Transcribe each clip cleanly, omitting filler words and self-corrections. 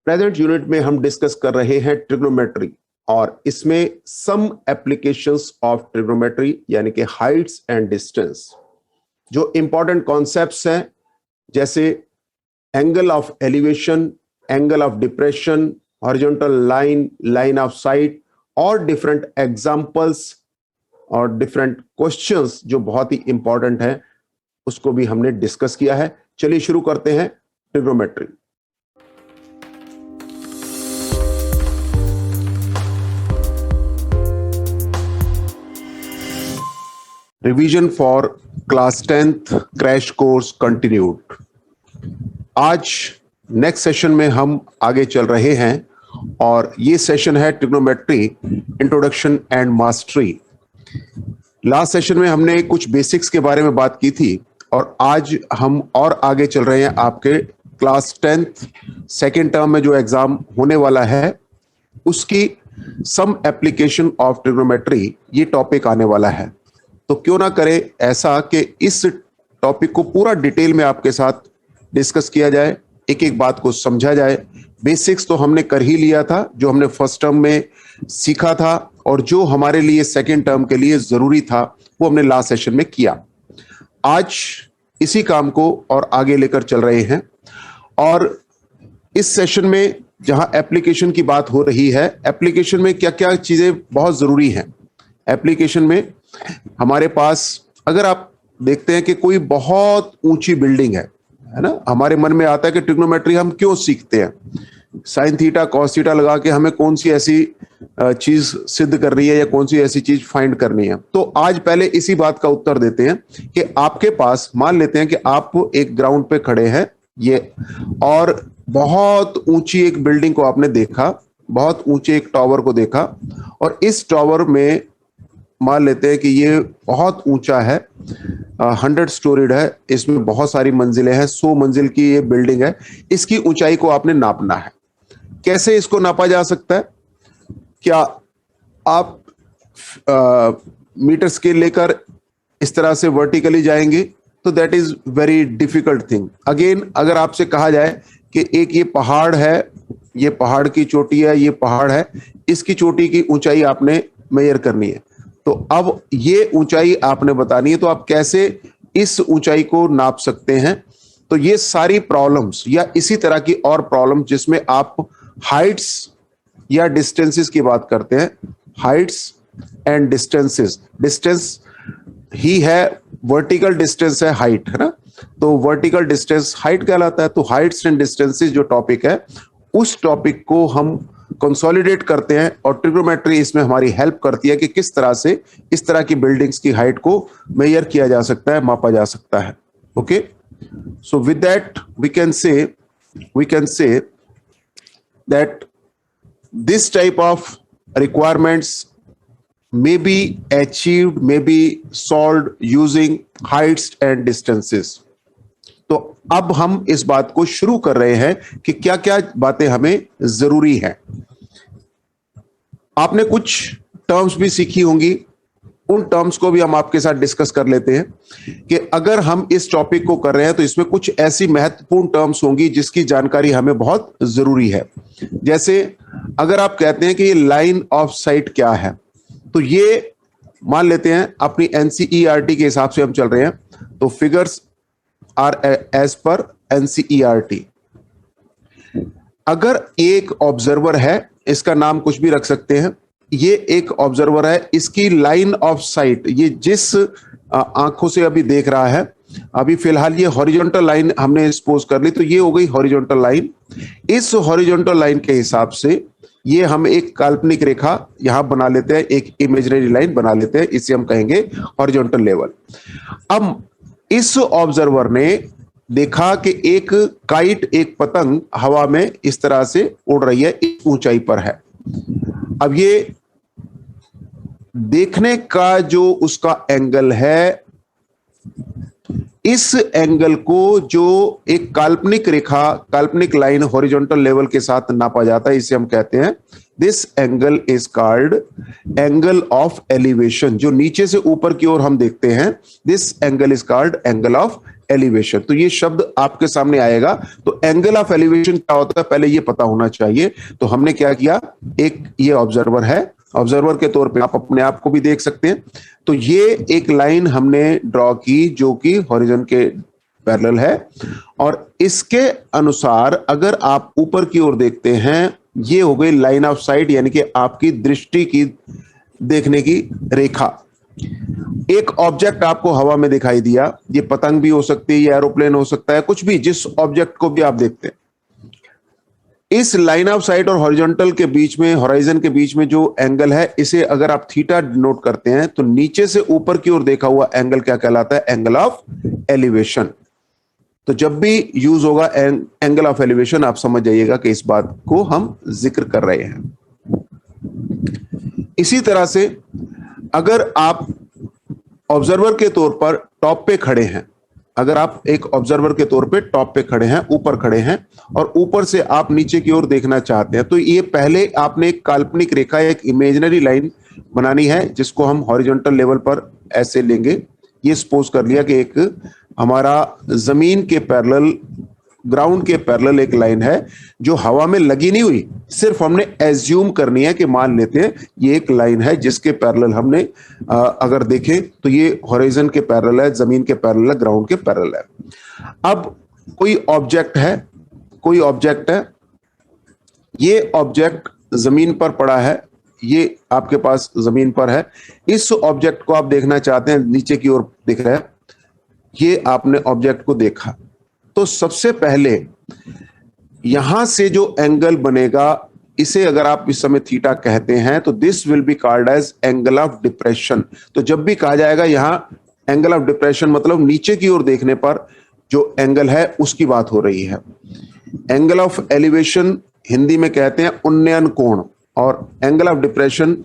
Present unit में हम discuss कर रहे हैं ट्रिग्नोमेट्री और इसमें सम एप्लीकेशंस ऑफ ट्रिग्नोमेट्री यानी कि हाइट्स एंड डिस्टेंस। जो इंपॉर्टेंट कॉन्सेप्ट्स हैं जैसे angle of elevation, angle of depression, horizontal line, line of site और डिफरेंट एग्जांपल्स और डिफरेंट क्वेश्चंस जो बहुत ही इंपॉर्टेंट है उसको भी हमने डिस्कस किया है। चलिए शुरू करते हैं trigonometry. Revision for class 10th crash course continued. आज नेक्स्ट सेशन में हम आगे चल रहे हैं और ये सेशन है trigonometry introduction and mastery. Last session में हमने कुछ बेसिक्स के बारे में बात की थी और आज हम और आगे चल रहे हैं। आपके क्लास 10th सेकेंड टर्म में जो एग्जाम होने वाला है उसकी सम एप्लीकेशन ऑफ ट्रिग्नोमेट्री ये टॉपिक आने वाला है। तो क्यों ना करें ऐसा कि इस टॉपिक को पूरा डिटेल में आपके साथ डिस्कस किया जाए, एक एक बात को समझा जाए। बेसिक्स तो हमने कर ही लिया था जो हमने फर्स्ट टर्म में सीखा था और जो हमारे लिए सेकेंड टर्म के लिए जरूरी था वो हमने लास्ट सेशन में किया। आज इसी काम को और आगे लेकर चल रहे हैं और इस सेशन में जहां एप्लीकेशन की बात हो रही है, एप्लीकेशन में क्या क्या चीजें बहुत जरूरी हैं। एप्लीकेशन में हमारे पास अगर आप देखते हैं कि कोई बहुत ऊंची बिल्डिंग है ना, हमारे मन में आता है कि ट्रिग्नोमेट्री हम क्यों सीखते हैं, साइन थीटा कॉस थीटा लगा के हमें कौन सी ऐसी चीज सिद्ध करनी है या कौन सी ऐसी चीज फाइंड करनी है। तो आज पहले इसी बात का उत्तर देते हैं कि आपके पास मान लेते हैं कि आप एक ग्राउंड पे खड़े हैं ये और बहुत ऊंची एक बिल्डिंग को आपने देखा, बहुत ऊंचे एक टावर को देखा और इस टावर में मान लेते हैं कि ये बहुत ऊंचा है, 100 स्टोरीड है, इसमें बहुत सारी मंजिलें हैं, 100 मंजिल की ये बिल्डिंग है। इसकी ऊंचाई को आपने नापना है। कैसे इसको नापा जा सकता है? क्या आप मीटर स्केल लेकर इस तरह से वर्टिकली जाएंगे तो that is very difficult thing. Again अगर आपसे कहा जाए कि एक ये पहाड़ है, ये पहाड़ की चोटी है, ये पहाड़ है, इसकी चोटी की ऊंचाई आपने मेजर करनी है तो अब ये ऊंचाई आपने बतानी है, तो आप कैसे इस ऊंचाई को नाप सकते हैं? तो ये सारी प्रॉब्लम्स या इसी तरह की और प्रॉब्लम जिसमें आप हाइट्स या डिस्टेंसेस की बात करते हैं, हाइट्स एंड डिस्टेंसेस। डिस्टेंस ही है, वर्टिकल डिस्टेंस है हाइट, है ना, तो वर्टिकल डिस्टेंस हाइट कहलाता है। तो हाइट्स एंड डिस्टेंसेस जो टॉपिक है उस टॉपिक को हम कंसोलिडेट करते हैं और ट्रिग्नोमेट्री इसमें हमारी हेल्प करती है कि किस तरह से इस तरह की बिल्डिंग्स की हाइट को मेजर किया जा सकता है, मापा जा सकता है। Okay, so with that we can say that this type of requirements may be achieved, may be solved using heights and distances। तो अब हम इस बात को शुरू कर रहे हैं कि क्या क्या बातें हमें जरूरी हैं। आपने कुछ टर्म्स भी सीखी होंगी, उन टर्म्स को भी हम आपके साथ डिस्कस कर लेते हैं कि अगर हम इस टॉपिक को कर रहे हैं तो इसमें कुछ ऐसी महत्वपूर्ण टर्म्स होंगी जिसकी जानकारी हमें बहुत जरूरी है। जैसे अगर आप कहते हैं कि ये लाइन ऑफ साइट क्या है, तो ये मान लेते हैं अपनी एनसीईआरटी के हिसाब से हम चल रहे हैं, तो figures are as per NCERT. अगर एक ऑब्जर्वर है, इसका नाम कुछ भी रख सकते हैं, ये एक ऑब्जर्वर है, इसकी लाइन ऑफ साइट, ये जिस आंखों से अभी देख रहा है, अभी फिलहाल ये हॉरिजॉन्टल लाइन हमने सपोज कर ली, तो ये हो गई हॉरिजॉन्टल लाइन। इस हॉरिजॉन्टल लाइन के हिसाब से ये हम एक काल्पनिक रेखा यहां बना लेते हैं, एक इमेजिनरी लाइन बना लेते हैं, इसे हम कहेंगे हॉरिजॉन्टल लेवल। अब इस ऑब्जर्वर ने देखा कि एक काइट, एक पतंग हवा में इस तरह से उड़ रही है, इस ऊंचाई पर है। अब ये देखने का जो उसका एंगल है, इस एंगल को जो एक काल्पनिक रेखा, काल्पनिक लाइन हॉरिजॉन्टल लेवल के साथ नापा जाता है, इसे हम कहते हैं this angle is called angle of elevation. जो नीचे से ऊपर की ओर हम देखते हैं, this angle is called angle of elevation. तो ये शब्द आपके सामने आएगा। तो एंगल ऑफ एलिवेशन क्या होता है पहले ये पता होना चाहिए। तो हमने क्या किया, एक ये ऑब्जर्वर है, ऑब्जर्वर के तौर पे आप अपने आप को भी देख सकते हैं। तो ये एक लाइन हमने ड्रॉ की जो कि हॉरिजॉन के पैरेलल है, और इसके अनुसार अगर आप ऊपर की ओर देखते हैं, ये हो गई लाइन ऑफ साइट, यानी कि आपकी दृष्टि की देखने की रेखा। एक ऑब्जेक्ट आपको हवा में दिखाई दिया, ये पतंग भी हो सकती है, ये एरोप्लेन हो सकता है, कुछ भी, जिस ऑब्जेक्ट को भी आप देखते हैं, इस लाइन ऑफ साइट और हॉरिजॉन्टल के बीच में, होराइजन के बीच में जो एंगल है, इसे अगर आप थीटा नोट करते हैं तो नीचे से ऊपर की ओर देखा हुआ एंगल क्या कहलाता है, एंगल ऑफ एलिवेशन। तो जब भी यूज होगा एंगल ऑफ एलिवेशन, आप समझ जाइएगा कि इस बात को हम जिक्र कर रहे हैं। इसी तरह से अगर आप ऑब्जर्वर के तौर पर टॉप पे खड़े हैं, अगर आप एक ऑब्जर्वर के तौर पे टॉप पे खड़े हैं, ऊपर खड़े हैं, और ऊपर से आप नीचे की ओर देखना चाहते हैं, तो ये पहले आपने एक काल्पनिक रेखा, एक इमेजिनरी लाइन बनानी है, जिसको हम हॉरिजॉन्टल लेवल पर ऐसे लेंगे। ये सपोज कर लिया कि एक हमारा जमीन के पैरेलल, ग्राउंड के पैरेलल एक लाइन है जो हवा में लगी नहीं हुई, सिर्फ हमने एज्यूम करनी है कि मान लेते हैं ये एक लाइन है जिसके पैरेलल हमने अगर देखें तो ये हॉरिजॉन के पैरेलल है, जमीन के पैरेलल है, ग्राउंड के पैरेलल है। अब कोई ऑब्जेक्ट है, कोई ऑब्जेक्ट है, ये ऑब्जेक्ट जमीन पर पड़ा है, ये आपके पास जमीन पर है, इस ऑब्जेक्ट को आप देखना चाहते हैं, नीचे की ओर दिख रहा है, ये आपने ऑब्जेक्ट को देखा, तो सबसे पहले यहां से जो एंगल बनेगा, इसे अगर आप इस समय थीटा कहते हैं, तो this will be called as angle of depression. तो जब भी कहा जाएगा यहां एंगल ऑफ डिप्रेशन, मतलब नीचे की ओर देखने पर जो एंगल है उसकी बात हो रही है। एंगल ऑफ एलिवेशन हिंदी में कहते हैं उन्नयन कोण, और एंगल ऑफ डिप्रेशन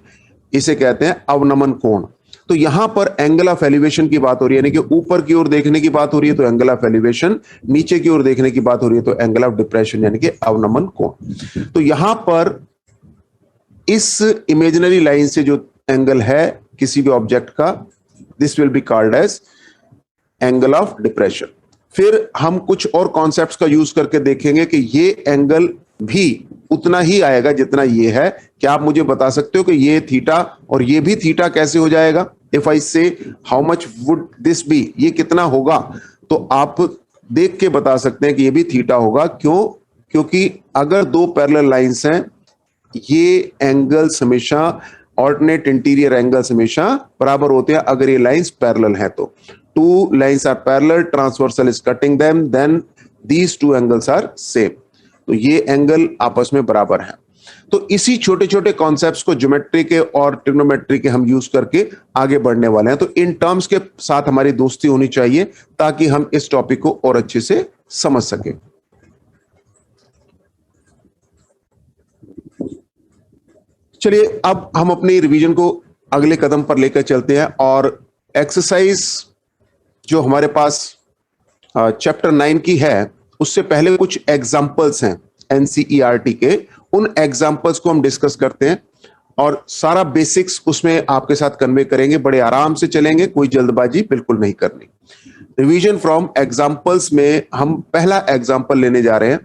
इसे कहते हैं अवनमन कोण। तो यहां पर एंगल ऑफ एलिवेशन की बात हो रही है, यानी कि ऊपर की ओर देखने की बात हो रही है तो एंगल ऑफ एलिवेशन, नीचे की ओर देखने की बात हो रही है तो एंगल ऑफ डिप्रेशन, यानी कि अवनमन कोण। तो यहां पर इस इमेजिनरी लाइन से जो एंगल है किसी भी ऑब्जेक्ट का, this will be called as angle of depression. फिर हम कुछ और कॉन्सेप्ट्स का यूज करके देखेंगे कि ये एंगल भी उतना ही आएगा जितना ये है। क्या आप मुझे बता सकते हो कि ये थीटा और ये भी थीटा कैसे हो जाएगा? If I say how much would this be, ये कितना होगा, तो आप देख के बता सकते हैं कि ये भी थीटा होगा। क्यों? क्योंकि अगर दो पैरेलल लाइंस हैं, ये एंगल्स हमेशा, ऑल्टरनेट इंटीरियर एंगल्स हमेशा बराबर होते हैं अगर ये लाइंस पैरेलल हैं। तो two lines are parallel, transversal is cutting them, then these two angles are same. तो ये एंगल आपस में बराबर हैं। तो इसी छोटे छोटे कॉन्सेप्ट्स को ज्योमेट्री के और ट्रिग्नोमेट्री के हम यूज करके आगे बढ़ने वाले हैं। तो इन टर्म्स के साथ हमारी दोस्ती होनी चाहिए ताकि हम इस टॉपिक को और अच्छे से समझ सकें। चलिए अब हम अपनी रिवीजन को अगले कदम पर लेकर चलते हैं, और एक्सरसाइज जो हमारे पास चैप्टर 9 की है, उससे पहले कुछ एग्जाम्पल्स हैं एनसीईआरटी के, उन एग्जाम्पल्स को हम डिस्कस करते हैं और सारा बेसिक्स उसमें आपके साथ कन्वे करेंगे। बड़े आराम से चलेंगे, कोई जल्दबाजी बिल्कुल नहीं करनी। रिवीजन फ्रॉम एग्जाम्पल्स में हम पहला एग्जाम्पल लेने जा रहे हैं।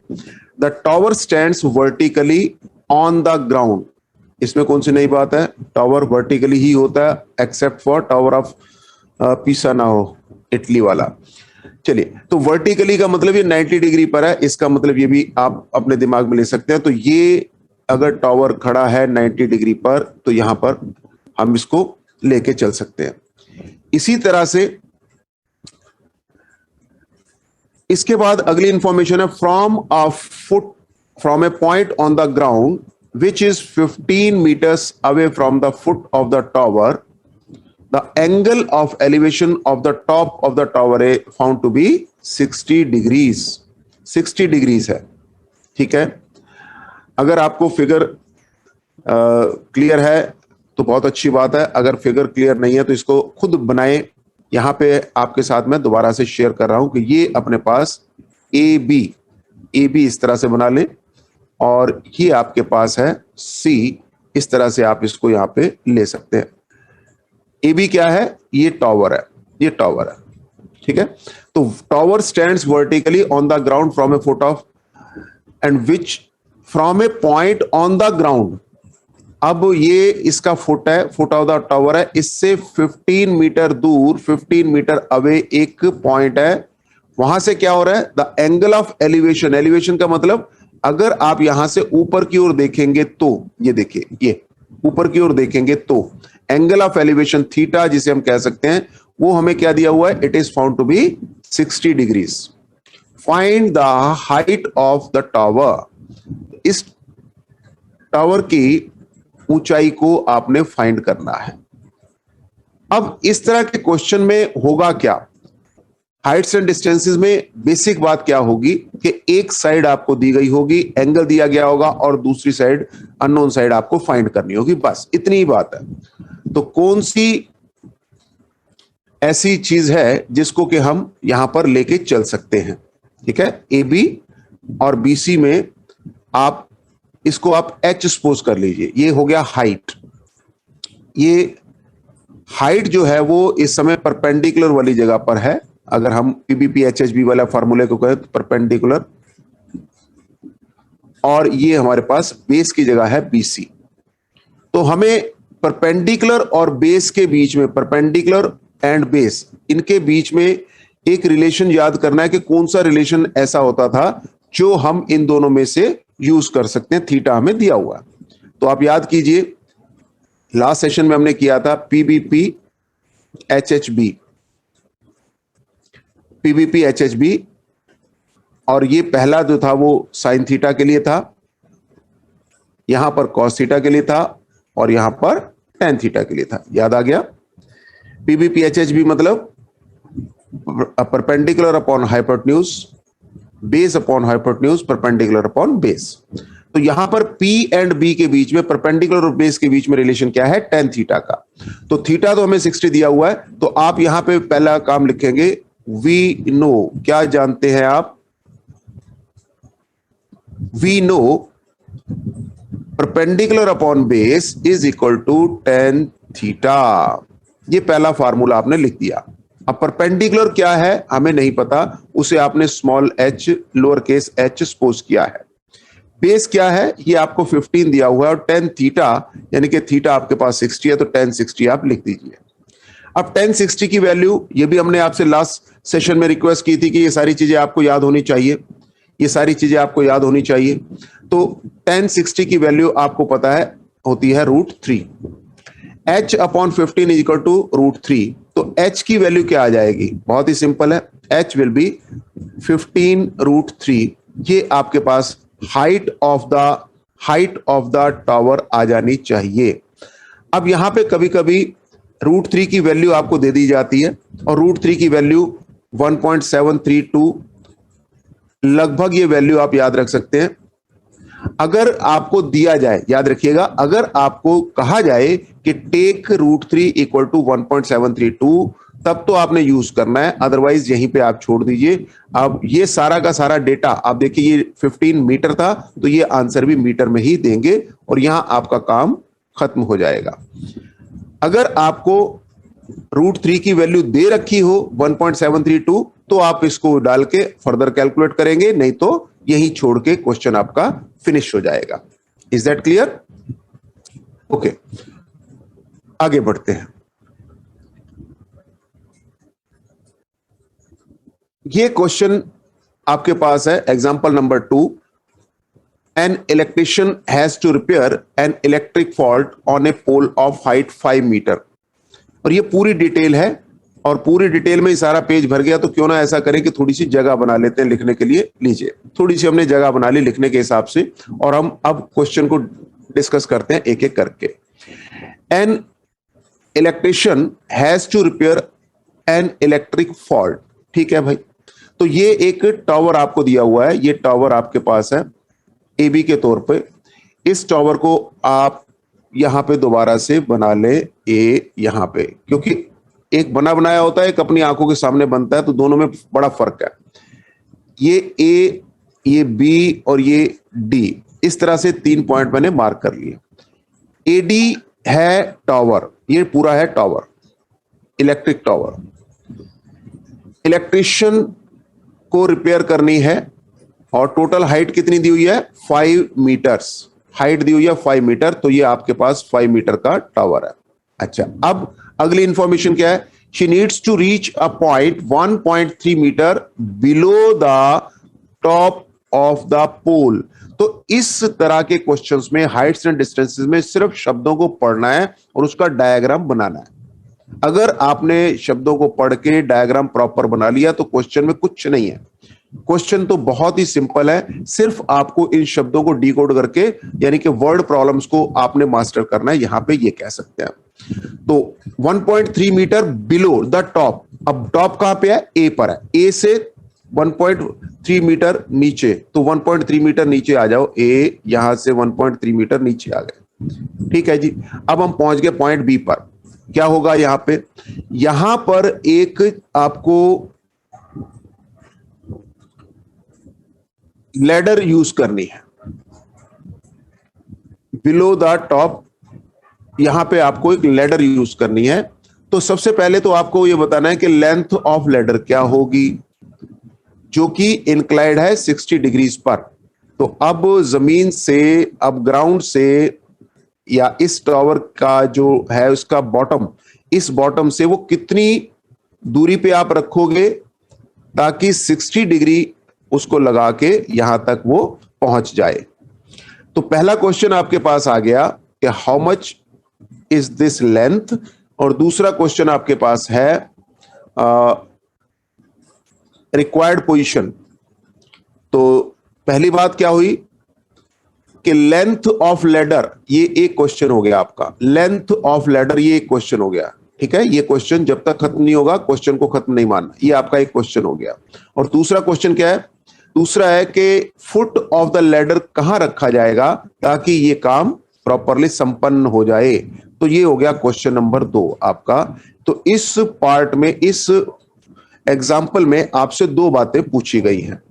The tower stands vertically on the ground. इसमें कौन सी नई बात है? टावर वर्टिकली ही होता है, except for tower of Pisa ना हो, इटली वाला। चलिए, तो वर्टिकली का मतलब ये 90 डिग्री पर है, इसका मतलब ये भी आप अपने दिमाग में ले सकते हैं। तो ये अगर टावर खड़ा है 90 डिग्री पर, तो यहां पर हम इसको लेके चल सकते हैं। इसी तरह से इसके बाद अगली इंफॉर्मेशन है, from A point on the ground which is 15 meters away from the foot of the tower, the angle of elevation of the top of the tower is found to be 60 degrees. 60 degrees है, ठीक है। अगर आपको figure clear है तो बहुत अच्छी बात है, अगर फिगर क्लियर नहीं है तो इसको खुद बनाएं। यहां पे आपके साथ मैं दोबारा से शेयर कर रहा हूं कि ये अपने पास ए बी इस तरह से बना लें, और ये आपके पास है सी, इस तरह से आप इसको यहां पे ले सकते हैं। ए बी क्या है? ये टावर है, ये टावर है। ठीक है। तो tower stands vertically on the ground from A foot of and which from A point on the ground. अब ये इसका फुट है, फुट ऑफ द टावर है, इससे 15 मीटर दूर, 15 मीटर अवे एक पॉइंट है, वहां से क्या हो रहा है, the angle of elevation. Elevation का मतलब अगर आप यहां से ऊपर की ओर देखेंगे तो ये देखिए, ये ऊपर की ओर देखेंगे तो एंगल ऑफ एलिवेशन थीटा जिसे हम कह सकते हैं, वो हमें क्या दिया हुआ है, it is found to be 60 degrees. Find the height of the tower. इस टावर की ऊंचाई को आपने फाइंड करना है। अब इस तरह के क्वेश्चन में होगा क्या, हाइट्स एंड डिस्टेंसेस में बेसिक बात क्या होगी कि एक साइड आपको दी गई होगी, एंगल दिया गया होगा, और दूसरी साइड अननोन साइड आपको फाइंड करनी होगी, बस इतनी ही बात है। तो कौन सी ऐसी चीज है जिसको कि हम यहां पर लेके चल सकते हैं, ठीक है। ए बी और बी सी में आप इसको आप एच सपोज कर लीजिए, ये हो गया हाइट। ये हाइट जो है वो इस समय परपेंडिकुलर वाली जगह पर है। अगर हम पीबीपी एचएचबी वाला फार्मूले को कहें तो परपेंडिकुलर, और ये हमारे पास बेस की जगह है बीसी। तो हमें परपेंडिकुलर और बेस के बीच में, परपेंडिकुलर एंड बेस, इनके बीच में एक रिलेशन याद करना है कि कौन सा रिलेशन ऐसा होता था जो हम इन दोनों में से यूज कर सकते हैं। थीटा हमें दिया हुआ, तो आप याद कीजिए लास्ट सेशन में हमने किया था पीबीपी एचएचबी, पीबीपी एचएचबी, और ये पहला जो था वो साइन थीटा के लिए था, यहां पर कॉस थीटा के लिए था, और यहां पर टेन थीटा के लिए था। याद आ गया। पीबीपी एचएचबी मतलब perpendicular upon hypotenuse, base upon hypotenuse, perpendicular upon base. तो यहां पर P एंड B के बीच में, परपेंडिकुलर और बेस के बीच में रिलेशन क्या है, टेन थीटा का। तो थीटा तो हमें 60 दिया हुआ है, तो आप यहां पे पहला काम लिखेंगे, वी नो, क्या जानते हैं आप, we know perpendicular upon base is equal to tan theta. ये पहला फार्मूला आपने लिख दिया। अब परपेंडिकुलर क्या है हमें नहीं पता, उसे आपने small H lower case H suppose किया है। बेस क्या है, ये आपको 15 दिया हुआ है, और टेन थीटा यानी कि थीटा आपके पास 60 है, तो टेन 60 आप लिख दीजिए। अब टेन 60 की वैल्यू, ये भी हमने आपसे लास्ट सेशन में रिक्वेस्ट की थी कि ये सारी चीजें आपको याद होनी चाहिए, ये सारी चीजें आपको याद होनी चाहिए। तो टेन 60 की वैल्यू आपको पता है होती है √3। h upon 15 is equal to √3। तो h की वैल्यू क्या आ जाएगी, बहुत ही सिंपल है, h विल बी 15 √3। ये आपके पास हाइट ऑफ द टावर आ जानी चाहिए। अब यहां पे कभी कभी √3 की वैल्यू आपको दे दी जाती है, और √3 की वैल्यू 1.732 लगभग, ये वैल्यू आप याद रख सकते हैं। अगर आपको दिया जाए, याद रखिएगा, अगर आपको कहा जाए कि टेक √3 इक्वल टू 1.732, तब तो आपने यूज करना है, अदरवाइज यहीं पे आप छोड़ दीजिए। अब ये सारा का सारा डेटा आप देखिए, ये 15 मीटर था, तो ये आंसर भी मीटर में ही देंगे, और यहां आपका काम खत्म हो जाएगा। अगर आपको √3 की वैल्यू दे रखी हो 1.732, तो आप इसको डाल के फर्दर कैलकुलेट करेंगे, नहीं तो यही छोड़ के क्वेश्चन आपका फिनिश हो जाएगा। Is that clear? ओके, आगे बढ़ते हैं। ये क्वेश्चन आपके पास है, example number 2। An electrician has to repair an electric fault on a pole of height 5 metre. और ये पूरी डिटेल है, और पूरी डिटेल में ही सारा पेज भर गया, तो क्यों ना ऐसा करें कि थोड़ी सी जगह बना लेते हैं लिखने के लिए। लीजिए, थोड़ी सी हमने जगह बना ली लिखने के हिसाब से, और हम अब क्वेश्चन को डिस्कस करते हैं एक एक करके। An electrician has to repair an electric fault, ठीक है भाई। तो ये एक टावर आपको दिया हुआ है, ये टावर आपके पास है ए बी के तौर पे। इस टावर को आप यहां पे दोबारा से बना ले, ए यहां पे, क्योंकि एक बना बनाया होता है, एक अपनी आंखों के सामने बनता है, तो दोनों में बड़ा फर्क है। ये ए, ये बी और ये डी, इस तरह से 3 पॉइंट मैंने मार्क कर लिए। ए डी है टावर, ये पूरा है टावर, इलेक्ट्रिक टावर। इलेक्ट्रिशियन को रिपेयर करनी है और टोटल हाइट कितनी दी हुई है 5 मीटर्स, हाइट दी हुई है 5 मीटर, तो ये आपके पास 5 मीटर का टावर है। अच्छा, अब अगली इंफॉर्मेशन क्या है, she needs to reach a point 1.3 metre below the top of the pole. तो इस तरह के क्वेश्चंस में हाइट्स एंड डिस्टेंसेस में सिर्फ शब्दों को पढ़ना है और उसका डायग्राम बनाना है। अगर आपने शब्दों को पढ़ के डायग्राम प्रॉपर बना लिया तो क्वेश्चन में कुछ नहीं है। क्वेश्चन तो बहुत ही सिंपल है, सिर्फ आपको इन शब्दों को डिकोड करके यानी कि वर्ड प्रॉब्लम्स को आपने मास्टर करना है, यहां पे ये कह सकते हैं। तो 1.3 मीटर बिलो द टॉप, अब टॉप कहां पे है, ए पर है, ए से 1.3 मीटर नीचे, तो 1.3 मीटर नीचे आ जाओ, ए यहां से 1.3 मीटर नीचे आ गए। ठीक है जी, अब हम पहुंच गए पॉइंट बी पर। क्या होगा यहां पर एक आपको लैडर यूज करनी है बिलो द टॉप, यहां पे आपको एक लैडर यूज करनी है। तो सबसे पहले तो आपको यह बताना है कि लेंथ ऑफ लैडर क्या होगी, जो कि इंक्लाइंड है 60 डिग्रीज पर। तो अब जमीन से, अब ग्राउंड से या इस टावर का जो है उसका बॉटम, इस बॉटम से वो कितनी दूरी पे आप रखोगे ताकि 60 डिग्री उसको लगा के यहां तक वो पहुंच जाए। तो पहला क्वेश्चन आपके पास आ गया कि how much is this length, और दूसरा क्वेश्चन आपके पास है रिक्वायर्ड पोजीशन। तो पहली बात क्या हुई कि लेंथ ऑफ लैडर, ये एक क्वेश्चन हो गया आपका, लेंथ ऑफ लैडर ये एक क्वेश्चन हो गया। ठीक है, ये क्वेश्चन जब तक खत्म नहीं होगा क्वेश्चन को खत्म नहीं मानना, ये आपका एक क्वेश्चन हो गया। और दूसरा क्वेश्चन क्या है, दूसरा है कि फुट ऑफ द लैडर कहां रखा जाएगा ताकि ये काम प्रॉपरली संपन्न हो जाए। तो ये हो गया क्वेश्चन नंबर 2 आपका। तो इस पार्ट में, इस एग्जाम्पल में आपसे 2 बातें पूछी गई हैं।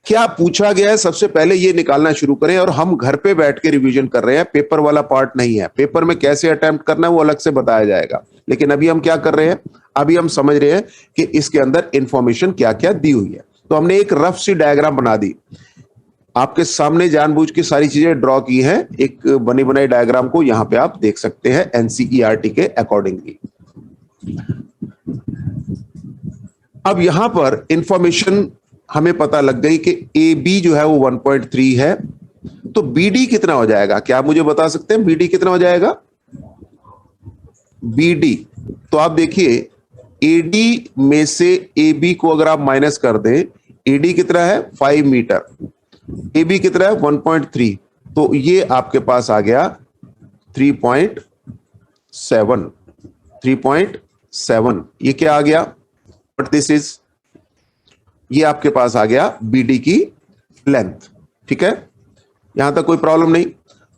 क्या पूछा गया है सबसे पहले ये निकालना शुरू करें, और हम घर पे बैठ के रिवीजन कर रहे हैं, पेपर वाला पार्ट नहीं है। पेपर में कैसे अटेम्प्ट करना है वो अलग से बताया जाएगा, लेकिन अभी हम क्या कर रहे हैं, अभी हम समझ रहे हैं कि इसके अंदर इंफॉर्मेशन क्या क्या दी हुई है। तो हमने एक रफ सी डायग्राम बना दी, आपके सामने जानबूझ के सारी चीजें ड्रॉ की हैं, एक बनी बनाई डायग्राम को यहां पे आप देख सकते हैं एनसीईआरटी के अकॉर्डिंगली। अब यहां पर इंफॉर्मेशन हमें पता लग गई कि ए बी जो है वो 1.3 है, तो बी डी कितना हो जाएगा, क्या आप मुझे बता सकते हैं बी डी कितना हो जाएगा? बी डी, तो आप देखिए ए डी में से ए बी को अगर आप माइनस कर दें, ए डी कितना है 5 मीटर, ए बी कितना है 1.3, तो ये आपके पास आ गया 3.7, 3.7, ये क्या आ गया, बट दिस इज, ये आपके पास आ गया बीडी की लेंथ। ठीक है, यहां तक कोई प्रॉब्लम नहीं।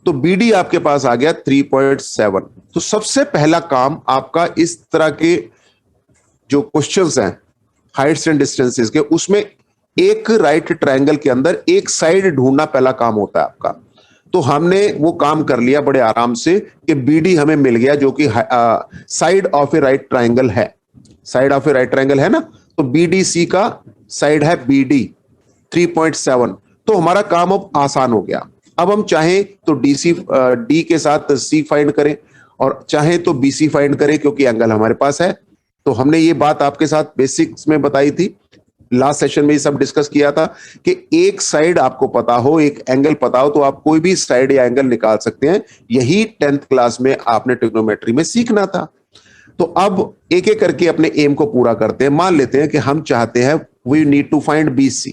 तो बीडी आपके पास आ गया 3.7। तो सबसे पहला काम आपका इस तरह के जो क्वेश्चंस हैं हाइट्स एंड डिस्टेंसेस के, उसमें एक राइट ट्रायंगल के अंदर एक साइड ढूंढना पहला काम होता है आपका। तो हमने वो काम कर लिया बड़े आराम से कि बीडी हमें मिल गया, जो कि side of a right triangle है, side of a right triangle है ना। तो बीडीसी का साइड है बीडी 3.7, तो हमारा काम अब आसान हो गया। अब हम चाहें तो डी के साथ सी फाइंड करें और चाहें तो बीसी फाइंड करें, क्योंकि एंगल हमारे पास है। तो हमने ये बात आपके साथ बेसिक्स में बताई थी, लास्ट सेशन में ये सब डिस्कस किया था कि एक साइड आपको पता हो, एक एंगल पता हो, तो आप कोई भी साइड या एंगल निकाल सकते हैं। यही 10th क्लास में आपने ट्रिग्नोमेट्री में सीखना था। तो अब एक एक करके अपने एम को पूरा करते हैं। मान लेते हैं कि हम चाहते हैं we need to find BC,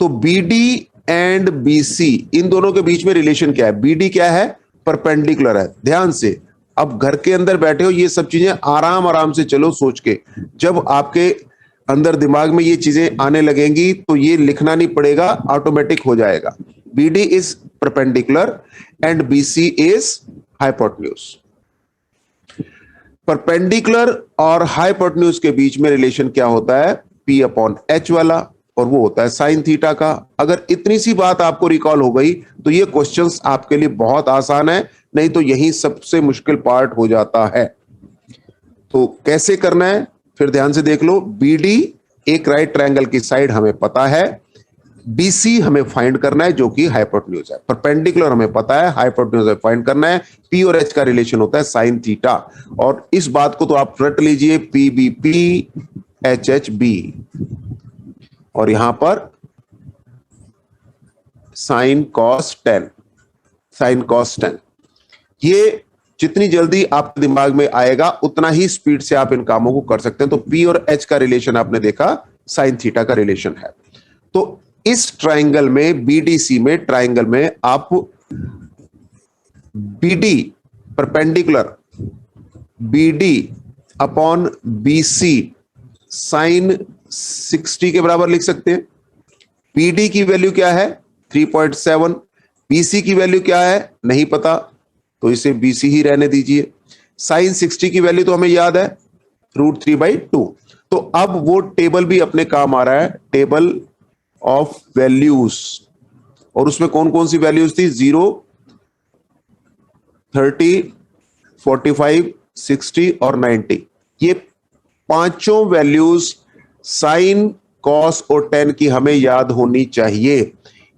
तो बीडी एंड बीसी इन दोनों के बीच में रिलेशन क्या है? बीडी क्या है? परपेंडिकुलर है। ध्यान से, अब घर के अंदर बैठे हो, ये सब चीजें आराम आराम से चलो सोच के, जब आपके अंदर दिमाग में ये चीजें आने लगेंगी तो ये लिखना नहीं पड़ेगा, ऑटोमेटिक हो जाएगा। BD is perpendicular and BC is hypotenuse. Perpendicular और हाइपोटेन्यूज के बीच में रिलेशन क्या होता है? पी अपॉन एच वाला, और वो होता है साइन थीटा का। अगर इतनी सी बात आपको रिकॉल हो गई तो ये क्वेश्चंस आपके लिए बहुत आसान है, नहीं तो यही सबसे मुश्किल पार्ट हो जाता है। तो कैसे करना है? फिर ध्यान से देख लो, बीडी एक राइट ट्रायंगल की साइड हमें पता है, बीसी हमें फाइंड करना है जो कि हाइपोटेन्यूज है, परपेंडिकुलर हमें पता है, हाइपोटेन्यूज फाइंड करना है। पी और एच का रिलेशन होता है साइन थीटा, और इस बात को तो आप रट लीजिए, P B P, H H B, और यहां पर साइन कॉस 10, साइन कॉस 10। ये जितनी जल्दी आपके दिमाग में आएगा उतना ही स्पीड से आप इन कामों को कर सकते हैं। तो पी और एच का रिलेशन आपने देखा, साइन थीटा का रिलेशन है। तो इस ट्राइंगल में, बीडीसी में, ट्राइंगल में आप BD perpendicular BD upon BC sine 60 के बराबर लिख सकते हैं। बीडी की वैल्यू क्या है 3.7, बीसी की वैल्यू क्या है नहीं पता, तो इसे बीसी ही रहने दीजिए। साइन 60 की वैल्यू तो हमें याद है √3/2। तो अब वो टेबल भी अपने काम आ रहा है, टेबल ऑफ वैल्यूज, और उसमें कौन कौन सी वैल्यूज थी, 0, 30, 45, 60 और 90। ये पांचों वैल्यूज साइन, कॉस और टेन की हमें याद होनी चाहिए।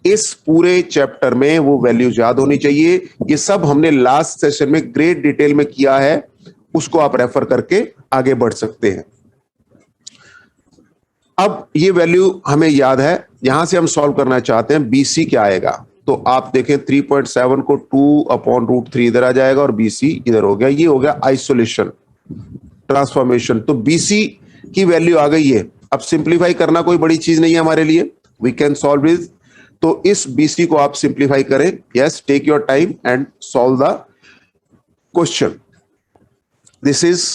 इस पूरे चैप्टर में वो वैल्यूज याद होनी चाहिए। ये सब हमने लास्ट सेशन में ग्रेट डिटेल में किया है, उसको आप रेफर करके आगे बढ़ सकते हैं। अब ये वैल्यू हमें याद है, यहां से हम सॉल्व करना चाहते हैं बीसी क्या आएगा। तो आप देखें 3.7 को 2/√3 इधर आ जाएगा और बीसी इधर हो गया। ये हो गया आइसोलेशन ट्रांसफॉर्मेशन। तो बीसी की वैल्यू आ गई है। अब सिंप्लीफाई करना कोई बड़ी चीज नहीं है हमारे लिए, वी कैन सॉल्व इट। तो इस बीसी को आप सिंप्लीफाई करें, yes, take your time and solve the question. This is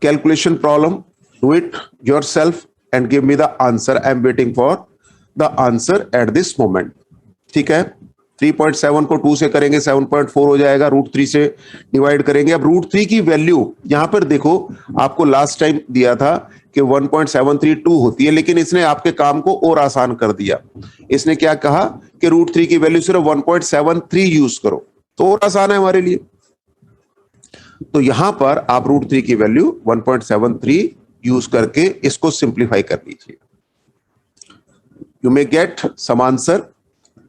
calculation problem, do it yourself and give me the answer. I am waiting for the answer at this moment. ठीक है, 3.7 को 2 से करेंगे 7.4 हो जाएगा, √3 से डिवाइड करेंगे। अब √3 की वैल्यू यहां पर देखो, आपको लास्ट टाइम दिया था कि 1.732 होती है, लेकिन इसने आपके काम को और आसान कर दिया। इसने क्या कहा कि √3 की वैल्यू सिर्फ 1.73 यूज करो, तो और आसान है हमारे लिए। तो यहां पर आप √3 की वैल्यू 1.73 यूज करके इसको सिंप्लीफाई कर लीजिए। You may get some answer,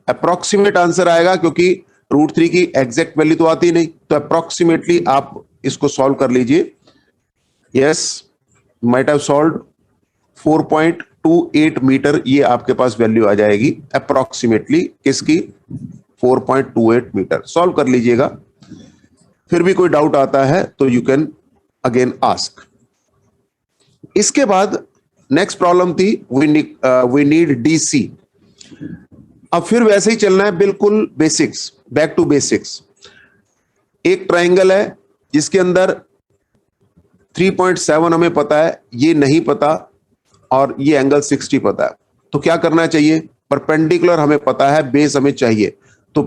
approximate answer आएगा, क्योंकि √3 की एग्जैक्ट वैल्यू तो आती नहीं, तो अप्रोक्सीमेटली आप इसको सॉल्व कर लीजिए। Yes, might have solved 4.28 metre, ये आपके पास वैल्यू आ जाएगी अप्रोक्सीमेटली, किसकी, 4.28 मीटर। सॉल्व कर लीजिएगा, फिर भी कोई डाउट आता है तो यू कैन अगेन आस्क। इसके बाद नेक्स्ट प्रॉब्लम थी वी नीड डीसी। अब फिर वैसे ही चलना है, बिल्कुल बेसिक्स, बैक टू बेसिक्स। एक ट्राइंगल है जिसके अंदर 3.7 हमें पता है, ये नहीं पता, और ये एंगल 60 पता है। तो क्या करना चाहिए, परपेंडिकुलर हमें पता है, बेस हमें चाहिए। तो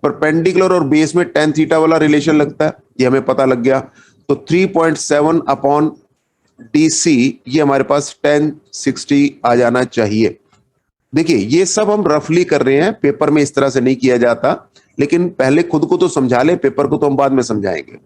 परपेंडिकुलर और बेस में tan थीटा वाला रिलेशन लगता है, ये हमें पता लग गया। तो 3.7 अपॉन DC, ये हमारे पास tan 60 आ जाना चाहिए। देखिए ये सब हम रफली कर रहे हैं, पेपर में इस तरह से नहीं किया जाता, लेकिन पहले खुद को तो समझा ले, पेपर को तो हम बाद में समझाएंगे।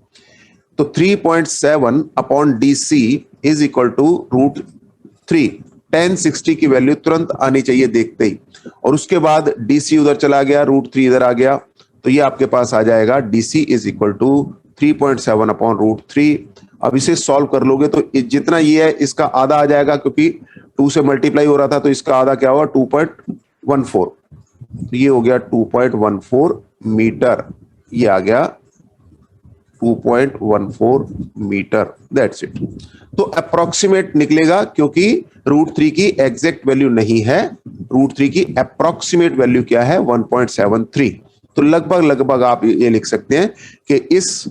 तो 3.7 upon DC is equal to √3। tan 60 की वैल्यू तुरंत आनी चाहिए देखते ही, और उसके बाद DC उधर चला गया, √3 इधर आ गया, तो ये आपके पास आ जाएगा DC is equal to 3.7 upon √3। अब इसे सॉल्व कर लोगे तो जितना ये है इसका आधा आ जाएगा, क्योंकि 2 से मल्टीप्लाई हो रहा था, तो इसका आधा क्या होगा 2.14। तो ये हो गया 2.14 मीटर, ये आ गया 2.14 मीटर, दैट्स इट। तो अप्रोक्सीमेट निकलेगा, क्योंकि √3 की एग्जैक्ट वैल्यू नहीं है, √3 की अप्रोक्सीमेट वैल्यू क्या है 1.73। तो लगभग आप ये लिख सकते हैं कि इस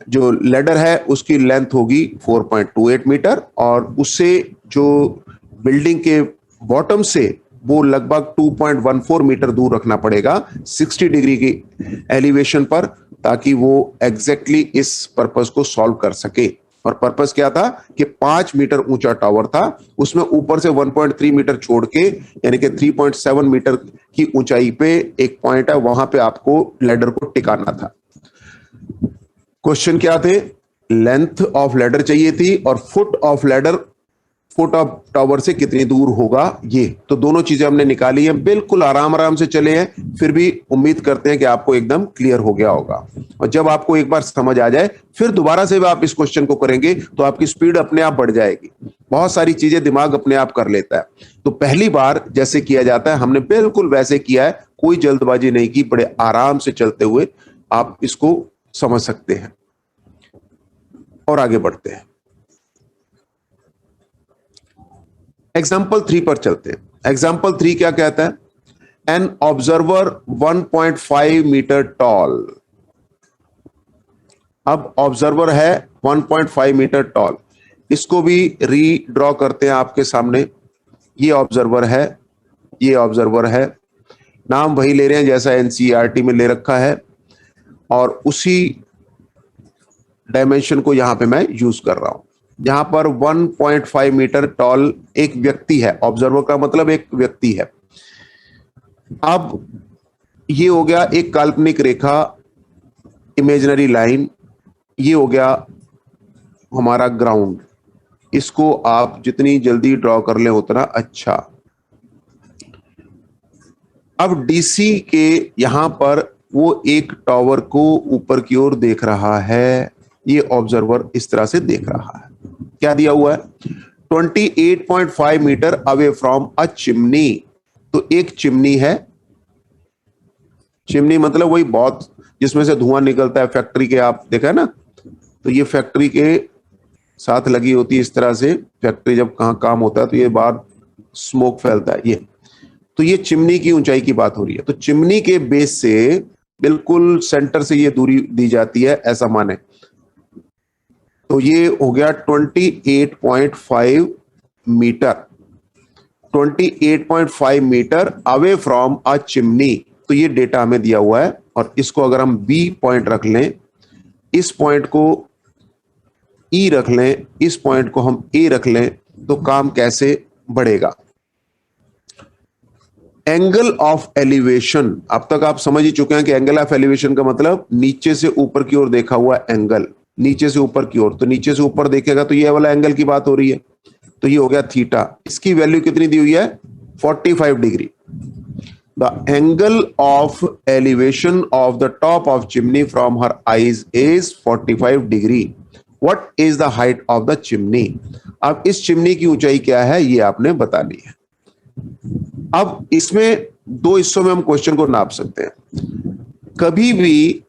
जो लेडर है उसकी लेंथ होगी 4.28 मीटर, और उससे जो बिल्डिंग के बॉटम से वो लगभग 2.14 मीटर दूर रखना पड़ेगा 60 डिग्री की एलिवेशन पर, ताकि वो एग्जैक्टली इस पर्पस को सॉल्व कर सके। और पर्पस क्या था कि 5 मीटर ऊंचा टावर था, उसमें ऊपर से 1.3 मीटर छोड़ के, यानी कि 3.7 मीटर की ऊंचाई पे एक पॉइंट है, वहां पे आपको लेडर को टिकाना था। क्वेश्चन क्या थे, लेंथ ऑफ लैडर चाहिए थी और foot of ladder, foot of tower से कितनी दूर होगा ये। तो दोनों चीजें हमने निकाली हैं, बिल्कुल आराम आराम से चले हैं, फिर भी उम्मीद करते हैं कि आपको एकदम क्लियर हो गया होगा। और जब आपको एक बार समझ आ जाए फिर दोबारा से भी आप इस क्वेश्चन को करेंगे तो आपकी स्पीड अपने आप बढ़ जाएगी। बहुत सारी चीजें दिमाग अपने आप कर लेता है। तो पहली बार जैसे किया जाता है हमने बिल्कुल वैसे किया है, कोई जल्दबाजी नहीं की, बड़े आराम से चलते हुए आप इसको समझ सकते हैं। और आगे बढ़ते हैं, एग्जाम्पल 3 पर चलते हैं। एग्जाम्पल 3 क्या कहता है? An observer 1.5 metre tall. अब ऑब्जर्वर है 1.5 मीटर टॉल, इसको भी रीड्रॉ करते हैं आपके सामने। ये ऑब्जर्वर है, ये ऑब्जर्वर है, नाम वही ले रहे हैं जैसा एनसीईआरटी में ले रखा है, और उसी डायमेंशन को यहां पे मैं यूज कर रहा हूं। यहां पर 1.5 मीटर टॉल एक व्यक्ति है, ऑब्जर्वर का मतलब एक व्यक्ति है। अब ये हो गया एक काल्पनिक रेखा, इमेजिनरी लाइन, ये हो गया हमारा ग्राउंड। इसको आप जितनी जल्दी ड्रॉ कर ले उतना अच्छा। अब डीसी के यहां पर वो एक टावर को ऊपर की ओर देख रहा है, ये ऑब्जर्वर इस तरह से देख रहा है। क्या दिया हुआ है? 28.5 metre away from a chimney. तो एक चिमनी है, चिमनी मतलब वही बहुत जिसमें से धुआं निकलता है, फैक्ट्री के आप देखा है ना, तो ये फैक्ट्री के साथ लगी होती है इस तरह से। फैक्ट्री जब कहाँ काम होता है तो ये बाहर स्मोक फैलता है, ये तो ये चिमनी की ऊंचाई की बात हो रही है। तो चिमनी के बेस से बिल्कुल सेंटर से ये दूरी दी जाती है, ऐसा माने। तो ये हो गया 28.5 metre, 28.5 metre away from a chimney. तो ये डेटा हमें दिया हुआ है, और इसको अगर हम बी पॉइंट रख लें, इस पॉइंट को ई रख लें, इस पॉइंट को हम ए रख लें, तो काम कैसे बढ़ेगा? एंगल ऑफ एलिवेशन, अब तक आप समझ ही चुके हैं कि एंगल ऑफ एलिवेशन का मतलब नीचे से ऊपर की ओर देखा हुआ एंगल, नीचे से ऊपर की ओर। तो नीचे से ऊपर देखेगा तो ये वाला एंगल की बात हो रही है, तो ये हो गया थीटा। इसकी वैल्यू कितनी दी हुई है? 45 degree. The angle of elevation of the top of chimney from her eyes is 45 degree. What is the height of the chimney? अब इस चिमनी की ऊंचाई क्या है ये आपने बतानी है। अब इसमें दो हिस्सों में हम क्वेश्चन को नाप सकते हैं। कभी भी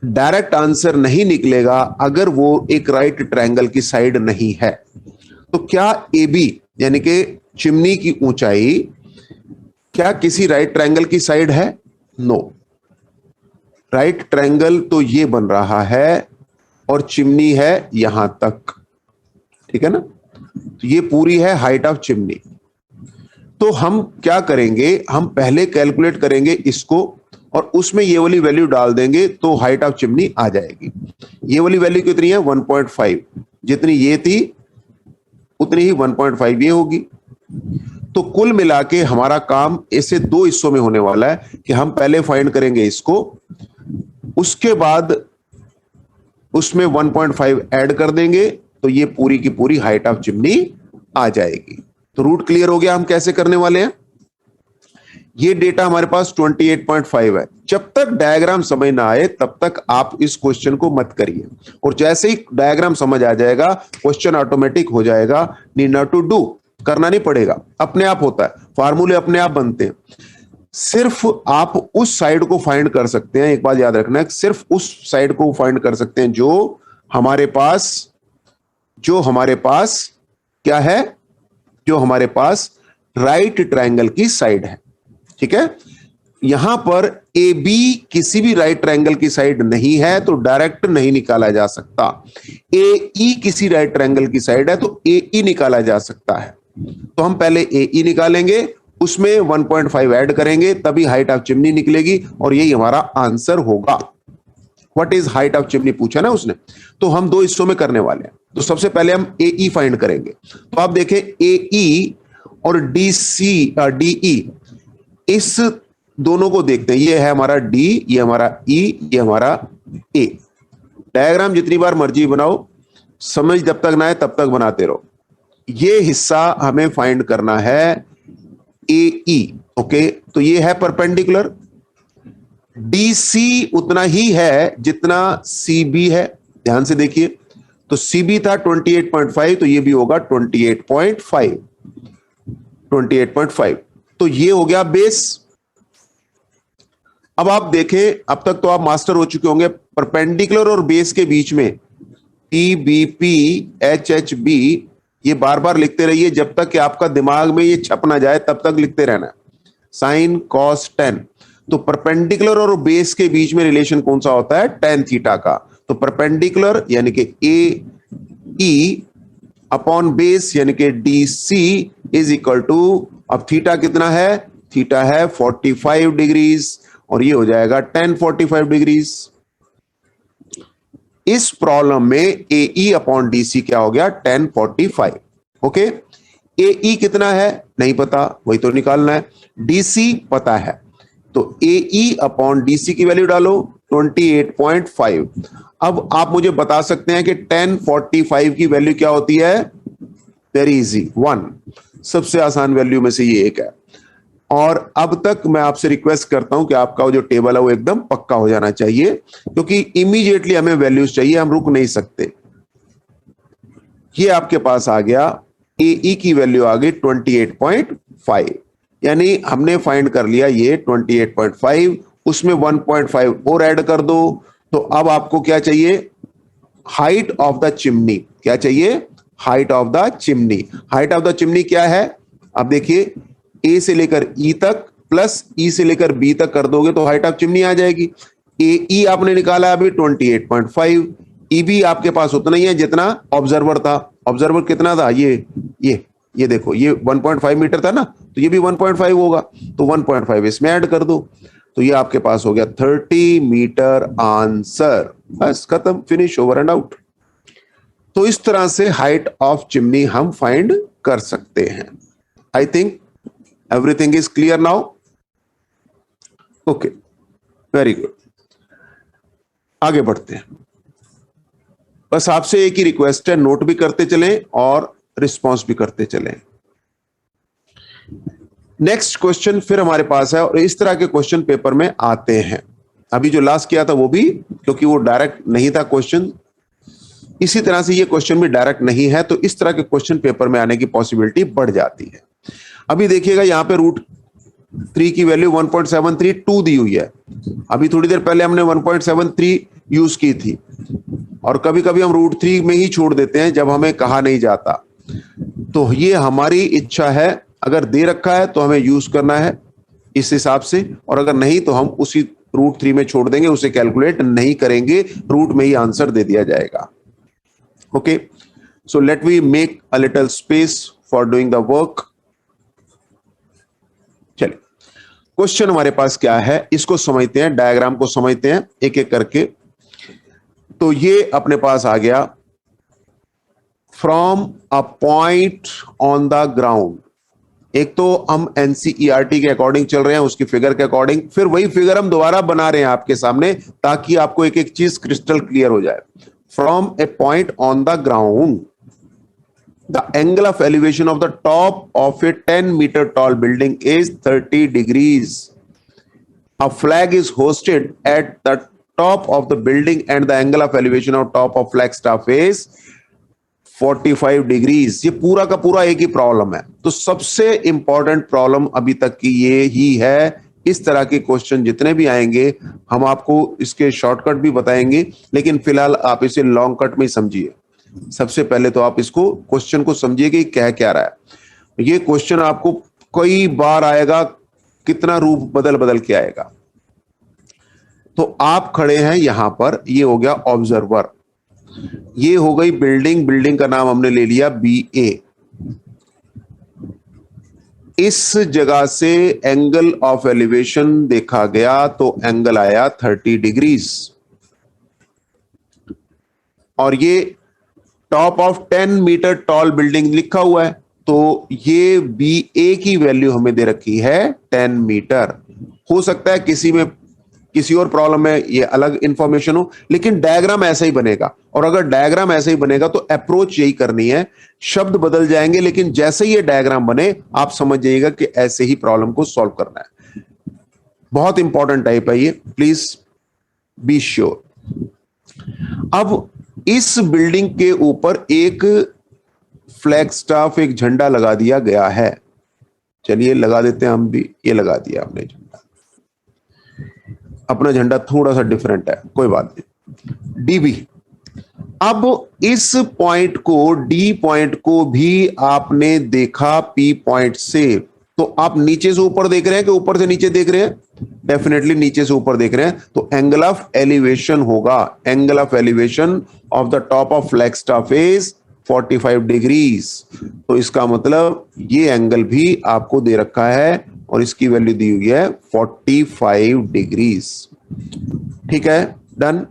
डायरेक्ट आंसर नहीं निकलेगा अगर वो एक राइट ट्रायंगल की साइड नहीं है। तो क्या ए बी यानी कि चिमनी की ऊंचाई क्या किसी राइट ट्रायंगल की साइड है? नो। राइट ट्रायंगल तो ये बन रहा है और चिमनी है यहां तक, ठीक है ना? तो ये पूरी है हाइट ऑफ चिमनी। तो हम क्या करेंगे, हम पहले कैलकुलेट करेंगे इसको और उसमें ये वाली वैल्यू डाल देंगे तो हाइट ऑफ चिमनी आ जाएगी। ये वाली वैल्यू कितनी है? 1.5। जितनी ये थी उतनी ही 1.5 ये होगी। तो कुल मिला के हमारा काम ऐसे दो हिस्सों में होने वाला है कि हम पहले फाइंड करेंगे इसको, उसके बाद उसमें 1.5 ऐड कर देंगे तो ये पूरी की पूरी हाइट ऑफ चिमनी आ जाएगी। तो रूट क्लियर हो गया हम कैसे करने वाले हैं। ये डेटा हमारे पास 28.5 है। जब तक डायग्राम समझ ना आए तब तक आप इस क्वेश्चन को मत करिए, और जैसे ही डायग्राम समझ आ जाएगा क्वेश्चन ऑटोमेटिक हो जाएगा। नीड नॉट टू डू, करना नहीं पड़ेगा, अपने आप होता है, फार्मूले अपने आप बनते हैं। सिर्फ आप उस साइड को फाइंड कर सकते हैं, एक बात याद रखना है, सिर्फ उस साइड को फाइंड कर सकते हैं जो हमारे पास क्या है, जो हमारे पास राइट ट्रायंगल की साइड है, ठीक है। यहां पर ए बी किसी भी राइट ट्रायंगल की साइड नहीं है तो डायरेक्ट नहीं निकाला जा सकता। ए ई किसी राइट ट्रायंगल की साइड है तो ए ई निकाला जा सकता है। तो हम पहले ए ई निकालेंगे, उसमें 1.5 ऐड करेंगे, तभी हाइट ऑफ चिमनी निकलेगी और यही हमारा आंसर होगा। What is height of chimney पूछा ना उसने, तो हम दो हिस्सों में करने वाले हैं। तो सबसे पहले हम ए ई फाइंड करेंगे। तो आप देखें ए ई और डी ई, इस दोनों को देखते हैं। ये है हमारा डी, ये हमारा ई, ये हमारा ए। डायग्राम जितनी बार मर्जी बनाओ, समझ जब तक ना आए तब तक बनाते रहो। ये हिस्सा हमें फाइंड करना है ए ई। ओके, तो ये है परपेंडिकुलर। डीसी उतना ही है जितना सीबी है, ध्यान से देखिए। तो सीबी था 28.5, तो ये भी होगा 28.5। 28.5, तो ये हो गया बेस। अब आप देखें, अब तक तो आप मास्टर हो चुके होंगे परपेंडिकुलर और बेस के बीच में पीबीपी एचएचबी, ये बार बार लिखते रहिए जब तक कि आपका दिमाग में ये छप ना जाए, तब तक लिखते रहना। साइन कॉस टेन, तो परपेंडिकुलर और बेस के बीच में रिलेशन कौन सा होता है? टेन थीटा का। तो परपेंडिकुलर यानी कि ए ई अपॉन बेस यानी कि D C is equal to, अब थीटा कितना है? थीटा है 45 डिग्रीज, और ये हो जाएगा 1045 डिग्रीज। इस प्रॉब्लम में ए ई अपॉन डी सी क्या हो गया? 1045। ओके, ए ई कितना है नहीं पता, वही तो निकालना है। डी सी पता है, तो ए ई अपॉन डी सी की वैल्यू डालो 28.5। अब आप मुझे बता सकते हैं कि 1045 की वैल्यू क्या होती है? Very easy, 1। सबसे आसान वैल्यू में से ये एक है। और अब तक मैं आपसे रिक्वेस्ट करता हूं कि आपका वो जो टेबल है वो एकदम पक्का हो जाना चाहिए, क्योंकि इमीडिएटली हमें वैल्यूज चाहिए, हम रुक नहीं सकते। ये आपके पास आ गया, ए ई की वैल्यू आ गई 28.5, यानी हमने फाइंड कर लिया ये 28.5, उसमें 1.5 और ऐड कर दो। तो अब आपको क्या चाहिए? Height of the chimney. क्या चाहिए? Height of the chimney. Height of the chimney क्या है? अब देखिए, ए से लेकर ई तक प्लस ई से लेकर बी तक कर दोगे तो हाइट ऑफ चिमनी आ जाएगी। ए ई आपने निकाला अभी 28.5, ई भी आपके पास उतना ही है जितना ऑब्जर्वर था। ऑब्जर्वर कितना था? ये देखो, ये 1.5 मीटर था ना, तो ये भी 1.5 होगा, तो 1.5 इसमें ऐड कर दो, तो ये आपके पास हो गया 30 मीटर आंसर। बस खत्म, फिनिश, ओवर एंड आउट। तो इस तरह से हाइट ऑफ चिमनी हम फाइंड कर सकते हैं। I think everything is clear now. Okay, very good, आगे बढ़ते हैं। बस आपसे एक ही रिक्वेस्ट है, नोट भी करते चलें और रिस्पॉन्स भी करते चलें। नेक्स्ट क्वेश्चन फिर हमारे पास है, और इस तरह के क्वेश्चन पेपर में आते हैं। अभी जो लास्ट किया था वो भी, क्योंकि वो डायरेक्ट नहीं था क्वेश्चन, इसी तरह से ये क्वेश्चन भी डायरेक्ट नहीं है, तो इस तरह के क्वेश्चन पेपर में आने की पॉसिबिलिटी बढ़ जाती है। अभी देखिएगा, यहां पे √3 की वैल्यू 1.732 दी हुई है। अभी थोड़ी देर पहले हमने 1.73 यूज की थी, और कभी कभी हम √3 में ही छोड़ देते हैं जब हमें कहा नहीं जाता। तो ये हमारी इच्छा है, अगर दे रखा है तो हमें यूज करना है इस हिसाब से, और अगर नहीं तो हम उसी √3 में छोड़ देंगे, उसे कैलकुलेट नहीं करेंगे, रूट में ही आंसर दे दिया जाएगा। Okay, so let we make a little space for doing the work. चलिए, क्वेश्चन हमारे पास क्या है इसको समझते हैं, डायग्राम को समझते हैं एक एक करके। तो ये अपने पास आ गया, from a point on the ground. एक तो हम एनसीईआरटी के अकॉर्डिंग चल रहे हैं, उसकी फिगर के अकॉर्डिंग, फिर वही फिगर हम दोबारा बना रहे हैं आपके सामने, ताकि आपको एक एक चीज क्रिस्टल क्लियर हो जाए। From A point on the ground, the angle of elevation of the top of a 10 meter tall building is 30 degrees. A flag is hoisted at the top of the building and the angle of elevation of top of flag staff is 45 degrees. ये पूरा का पूरा एक ही problem है। तो सबसे important problem अभी तक की ये ही है। इस तरह के क्वेश्चन जितने भी आएंगे हम आपको इसके शॉर्टकट भी बताएंगे, लेकिन फिलहाल आप इसे लॉन्ग कट में समझिए। सबसे पहले तो आप इसको क्वेश्चन को समझिए कि कह क्या रहा है। ये क्वेश्चन आपको कई बार आएगा, कितना रूप बदल बदल के आएगा। तो आप खड़े हैं यहां पर, ये हो गया ऑब्जर्वर, ये हो गई बिल्डिंग, बिल्डिंग का नाम हमने ले लिया BA। इस जगह से एंगल ऑफ एलिवेशन देखा गया तो एंगल आया 30 डिग्रीज, और ये top of 10 metre tall building लिखा हुआ है, तो ये BA की वैल्यू हमें दे रखी है 10 मीटर। हो सकता है किसी में किसी और प्रॉब्लम में ये अलग इंफॉर्मेशन हो, लेकिन डायग्राम ऐसा ही बनेगा। और अगर डायग्राम ऐसा ही बनेगा तो अप्रोच यही करनी है, शब्द बदल जाएंगे लेकिन जैसे ही ये डायग्राम बने आप समझ जाइएगा कि ऐसे ही प्रॉब्लम को सॉल्व करना है। बहुत इंपॉर्टेंट टाइप है ये, प्लीज बी श्योर। अब इस बिल्डिंग के ऊपर एक फ्लैग स्टाफ, एक झंडा लगा दिया गया है। चलिए लगा देते हैं हम भी, ये लगा दिया हमने झंडा। अपना झंडा थोड़ा सा डिफरेंट है, कोई बात नहीं। डीबी, अब इस पॉइंट को, डी पॉइंट को भी आपने देखा पी पॉइंट से, तो आप नीचे से ऊपर देख रहे हैं कि ऊपर से नीचे देख रहे हैं? डेफिनेटली नीचे से ऊपर देख रहे हैं, तो एंगल ऑफ एलिवेशन होगा, angle of elevation of the top of flag staff is 45 degrees. तो इसका मतलब ये एंगल भी आपको दे रखा है और इसकी वैल्यू दी हुई है 45 डिग्रीज। ठीक है, डन।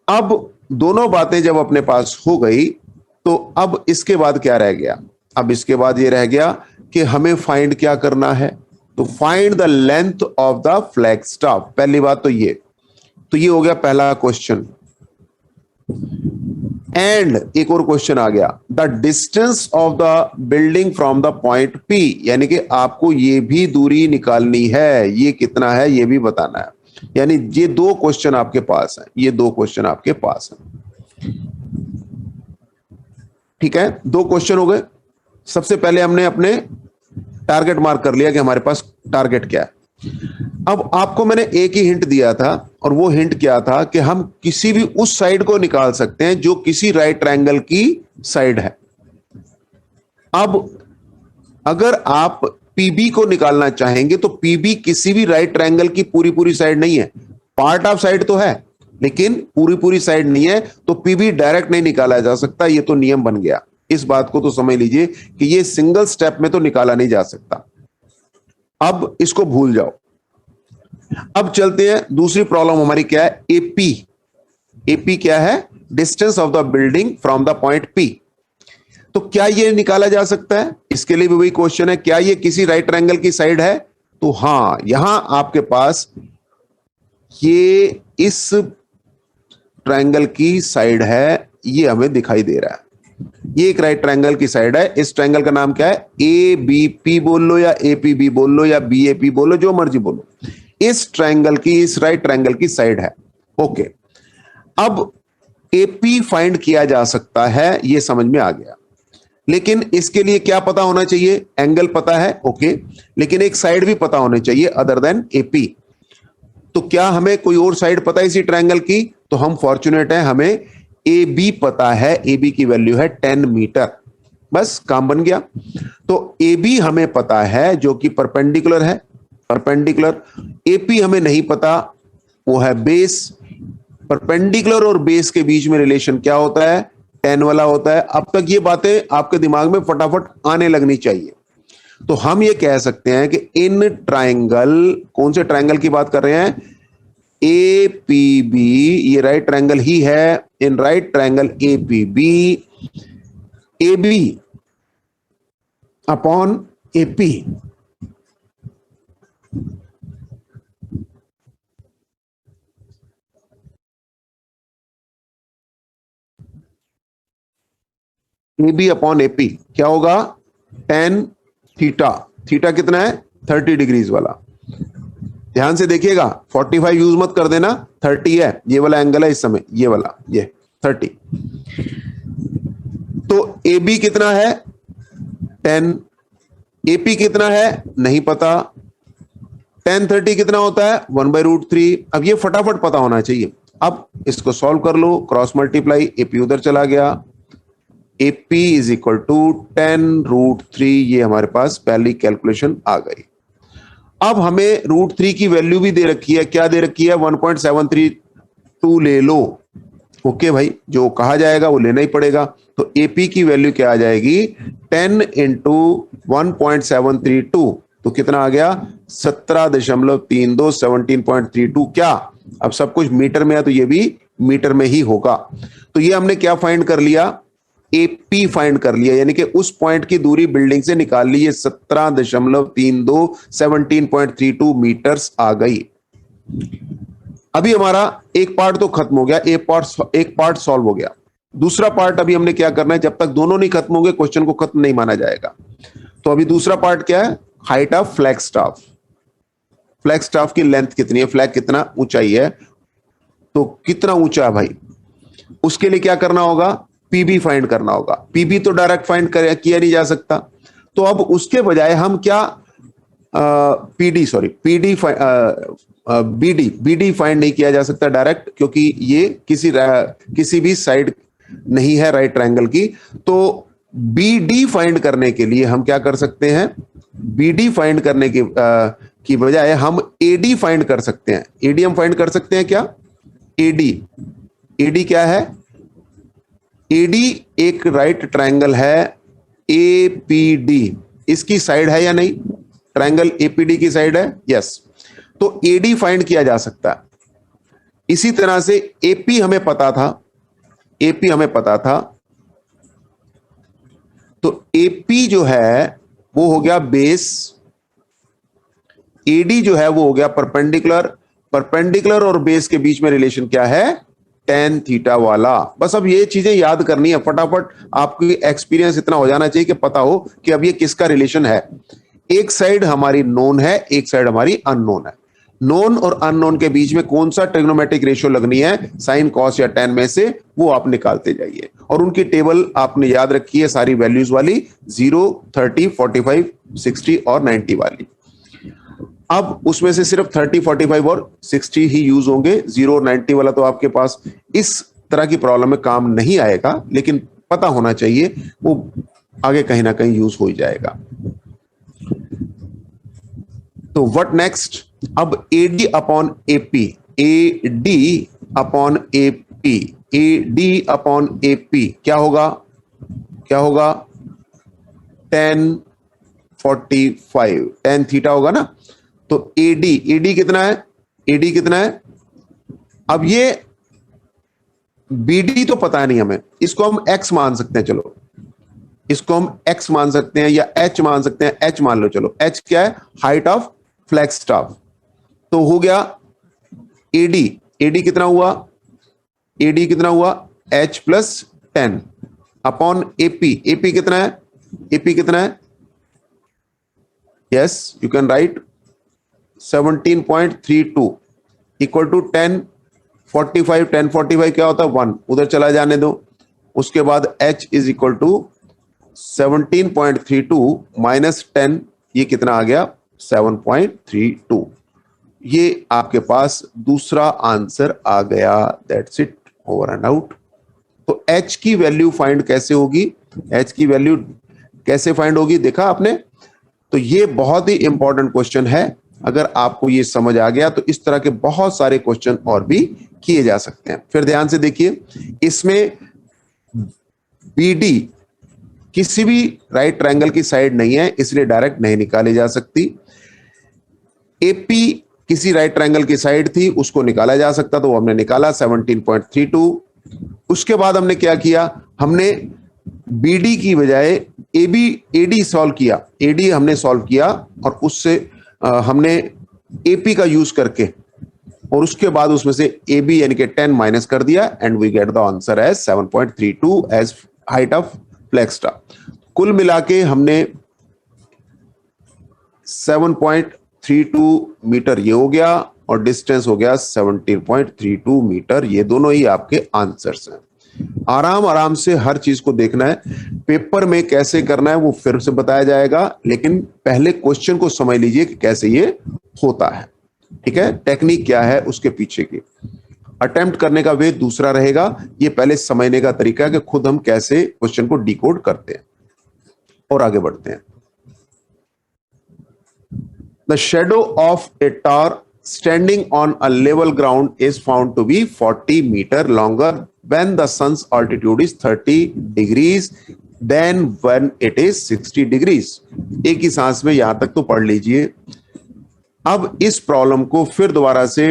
अब दोनों बातें जब अपने पास हो गई तो अब इसके बाद क्या रह गया? अब इसके बाद ये रह गया कि हमें फाइंड क्या करना है, तो find the length of the flag staff. पहली बात तो ये हो गया पहला क्वेश्चन। एंड एक और क्वेश्चन आ गया, the distance of the building from the point P, यानी कि आपको ये भी दूरी निकालनी है, ये कितना है ये भी बताना है। यानी ये दो क्वेश्चन आपके पास है, ये दो क्वेश्चन आपके पास है। ठीक है, दो क्वेश्चन हो गए। सबसे पहले हमने अपने टारगेट मार्क कर लिया कि हमारे पास टारगेट क्या है। अब आपको मैंने एक ही हिंट दिया था, और वो हिंट क्या था कि हम किसी भी उस साइड को निकाल सकते हैं जो किसी राइट ट्रायंगल की साइड है। अब अगर आप पीबी को निकालना चाहेंगे तो पीबी किसी भी राइट ट्रायंगल की पूरी साइड नहीं है, पार्ट ऑफ साइड तो है लेकिन पूरी साइड नहीं है, तो पीबी डायरेक्ट नहीं निकाला जा सकता। ये तो नियम बन गया, इस बात को तो समझ लीजिए कि ये सिंगल स्टेप में तो निकाला नहीं जा सकता। अब इसको भूल जाओ। अब चलते हैं, दूसरी प्रॉब्लम हमारी क्या है? एपी। एपी क्या है? Distance of the building from the point P. तो क्या ये निकाला जा सकता है? इसके लिए भी वही क्वेश्चन है, क्या ये किसी राइट ट्रायंगल की साइड है? तो हां, यहां आपके पास ये इस ट्रायंगल की साइड है, ये हमें दिखाई दे रहा है। ये एक राइट ट्रायंगल की साइड है। इस ट्रायंगल का नाम क्या है? ए बी पी बोल लो या ए पी बी बोल लो या बी ए पी बोल लो, जो मर्जी बोलो। इस ट्रायंगल की, इस राइट ट्रायंगल की साइड है। ओके, अब एपी फाइंड किया जा सकता है, ये समझ में आ गया। लेकिन इसके लिए क्या पता होना चाहिए? एंगल पता है, ओके, लेकिन एक साइड भी पता होनी चाहिए अदर देन एपी। तो क्या हमें कोई और साइड पता है इसी ट्रायंगल की? तो हम फॉर्चुनेट हैं, हमें ए बी पता है। ए बी की वैल्यू है 10 मीटर, बस काम बन गया। तो ए बी हमें पता है जो कि परपेंडिकुलर है, परपेंडिकुलर। एपी हमें नहीं पता, वो है बेस। परपेंडिकुलर और बेस के बीच में रिलेशन क्या होता है? 10 वाला होता है। अब तक ये बातें आपके दिमाग में फटाफट आने लगनी चाहिए। तो हम ये कह सकते हैं कि इन ट्रायंगल, कौन से ट्रायंगल की बात कर रहे हैं? ए पी बी, ये राइट ट्रायंगल ही है। In right triangle A P B, A B upon A P, A B upon A P क्या होगा? 10 थीटा। थीटा कितना है? 30 डिग्रीज वाला। ध्यान से देखिएगा, 45 यूज मत कर देना, 30 है ये वाला एंगल है इस समय, ये वाला, ये 30। तो ए बी कितना है? 10। ए पी कितना है? नहीं पता। 10 30 कितना होता है? 1/√3। अब ये फटाफट पता होना चाहिए। अब इसको सॉल्व कर लो, क्रॉस मल्टीप्लाई, एपी उधर चला गया, AP इज इक्वल टू 10√3। ये हमारे पास पहली कैलकुलेशन आ गई। अब हमें √3 की वैल्यू भी दे रखी है, क्या दे रखी है? 1.732 ले लो। ओके भाई, जो कहा जाएगा वो लेना ही पड़ेगा। तो AP की वैल्यू क्या आ जाएगी? 10 इंटू 1.732, तो कितना आ गया? 17.32, 17.32। क्या अब सब कुछ मीटर में है तो ये भी मीटर में ही होगा। तो ये हमने क्या फाइंड कर लिया? एपी फाइंड कर लिया, यानी कि उस पॉइंट की दूरी बिल्डिंग से निकाल ली। 17.32, 17.32 मीटर्स आ गई। अभी हमारा एक पार्ट तो खत्म हो गया, एक पार्ट सॉल्व हो गया। दूसरा पार्ट अभी हमने क्या करना है, जब तक दोनों नहीं खत्म होंगे क्वेश्चन को खत्म नहीं माना जाएगा। तो अभी दूसरा पार्ट क्या है, height of flag staff. Flag staff की लेंथ कितनी है, फ्लैग कितना ऊंचाई है, तो कितना ऊंचा है भाई, उसके लिए क्या करना होगा, पीबी फाइंड करना होगा। पीबी तो डायरेक्ट फाइंड किया नहीं जा सकता, तो अब उसके बजाय हम क्या, PD sorry PD BD find नहीं किया जा सकता डायरेक्ट, क्योंकि ये किसी भी साइड नहीं है राइट ट्रायंगल की। तो बीडी फाइंड करने के लिए हम क्या कर सकते हैं, बीडी फाइंड करने की बजाय हम एडी फाइंड कर सकते हैं। एडी हम फाइंड कर सकते हैं क्या, एडी, एडी क्या है, एडी एक राइट ट्रायंगल है एपीडी, इसकी साइड है या नहीं, ट्रायंगल एपीडी की साइड है, यस, तो एडी फाइंड किया जा सकता है। इसी तरह से एपी हमें पता था, एपी हमें पता था, तो एपी जो है वो हो गया बेस, एडी जो है वो हो गया परपेंडिकुलर, परपेंडिकुलर और बेस के बीच में रिलेशन क्या है, tan थीटा वाला। बस अब ये चीजें याद करनी है फटाफट, आपकी एक्सपीरियंस इतना हो जाना चाहिए कि पता हो कि अब ये किसका रिलेशन है। एक साइड हमारी नोन है, एक साइड हमारी अननोन है। नोन और अननोन के बीच में कौन सा ट्रिग्नोमेट्रिक रेशियो लगनी है, साइन कॉस या tan में से, वो आप निकालते जाइए। और उनकी टेबल आपने याद रखी है सारी वैल्यूज वाली, 0, 30, 45, 60 और 90 वाली। अब उसमें से सिर्फ 30, 45 और 60 ही यूज होंगे, 0 और 90 वाला तो आपके पास इस तरह की प्रॉब्लम में काम नहीं आएगा, लेकिन पता होना चाहिए, वो आगे कहीं ना कहीं यूज हो ही जाएगा। तो व्हाट नेक्स्ट, अब AD upon AP, AD upon AP, AD upon AP क्या होगा, क्या होगा, tan 45, tan थीटा होगा ना। तो AD कितना है, AD कितना है, अब ये BD तो पता नहीं हमें, इसको हम X मान सकते हैं, चलो इसको हम X मान सकते हैं या H मान सकते हैं, H मान लो, चलो H क्या है, हाइट ऑफ फ्लैग स्टाफ। तो हो गया AD कितना हुआ, AD कितना हुआ, H प्लस 10 अपॉन AP कितना है, AP कितना है, yes you can write 17.32 equal to 1045, 1045 क्या होता है 1, उधर चला जाने दो। उसके बाद H is equal to 17.32 minus 10, ये कितना आ गया 7.32। ये आपके पास दूसरा आंसर आ गया, that's it, over and out. तो H की वैल्यू फाइंड कैसे होगी, H की वैल्यू कैसे फाइंड होगी, देखा आपने। तो ये बहुत ही इंपॉर्टेंट क्वेश्चन है, अगर आपको ये समझ आ गया तो इस तरह के बहुत सारे क्वेश्चन और भी किए जा सकते हैं। फिर ध्यान से देखिए, इसमें BD किसी भी राइट ट्रायंगल की साइड नहीं है, इसलिए डायरेक्ट नहीं निकाली जा सकती। AP किसी राइट ट्रायंगल की साइड थी, उसको निकाला जा सकता, तो वो हमने निकाला 17.32। उसके बाद हमने क्या किया, हमने BD की बजाय AD सॉल्व किया, AD हमने सॉल्व किया और उससे हमने AP का यूज करके, और उसके बाद उसमें से AB यानी कि 10 माइनस कर दिया, and we get the answer as 7.32 as height of flag staff. कुल मिला के हमने 7.32 मीटर ये हो गया, और डिस्टेंस हो गया 17.32 मीटर। ये दोनों ही आपके आंसर्स हैं। आराम आराम से हर चीज को देखना है, पेपर में कैसे करना है वो फिर से बताया जाएगा, लेकिन पहले क्वेश्चन को समझ लीजिए कि कैसे ये होता है, ठीक है, टेक्निक क्या है उसके पीछे की। अटेम्प्ट करने का वे दूसरा रहेगा, ये पहले समझने का तरीका है कि खुद हम कैसे क्वेश्चन को डिकोड करते हैं। और आगे बढ़ते हैं। The shadow of a tower standing on a level ground is found to be 40 meter longer when the sun's altitude is 30 degrees than when it is 60 degrees. एक ही सांस में यहां तक तो पढ़ लीजिए। अब इस प्रॉब्लम को फिर दोबारा से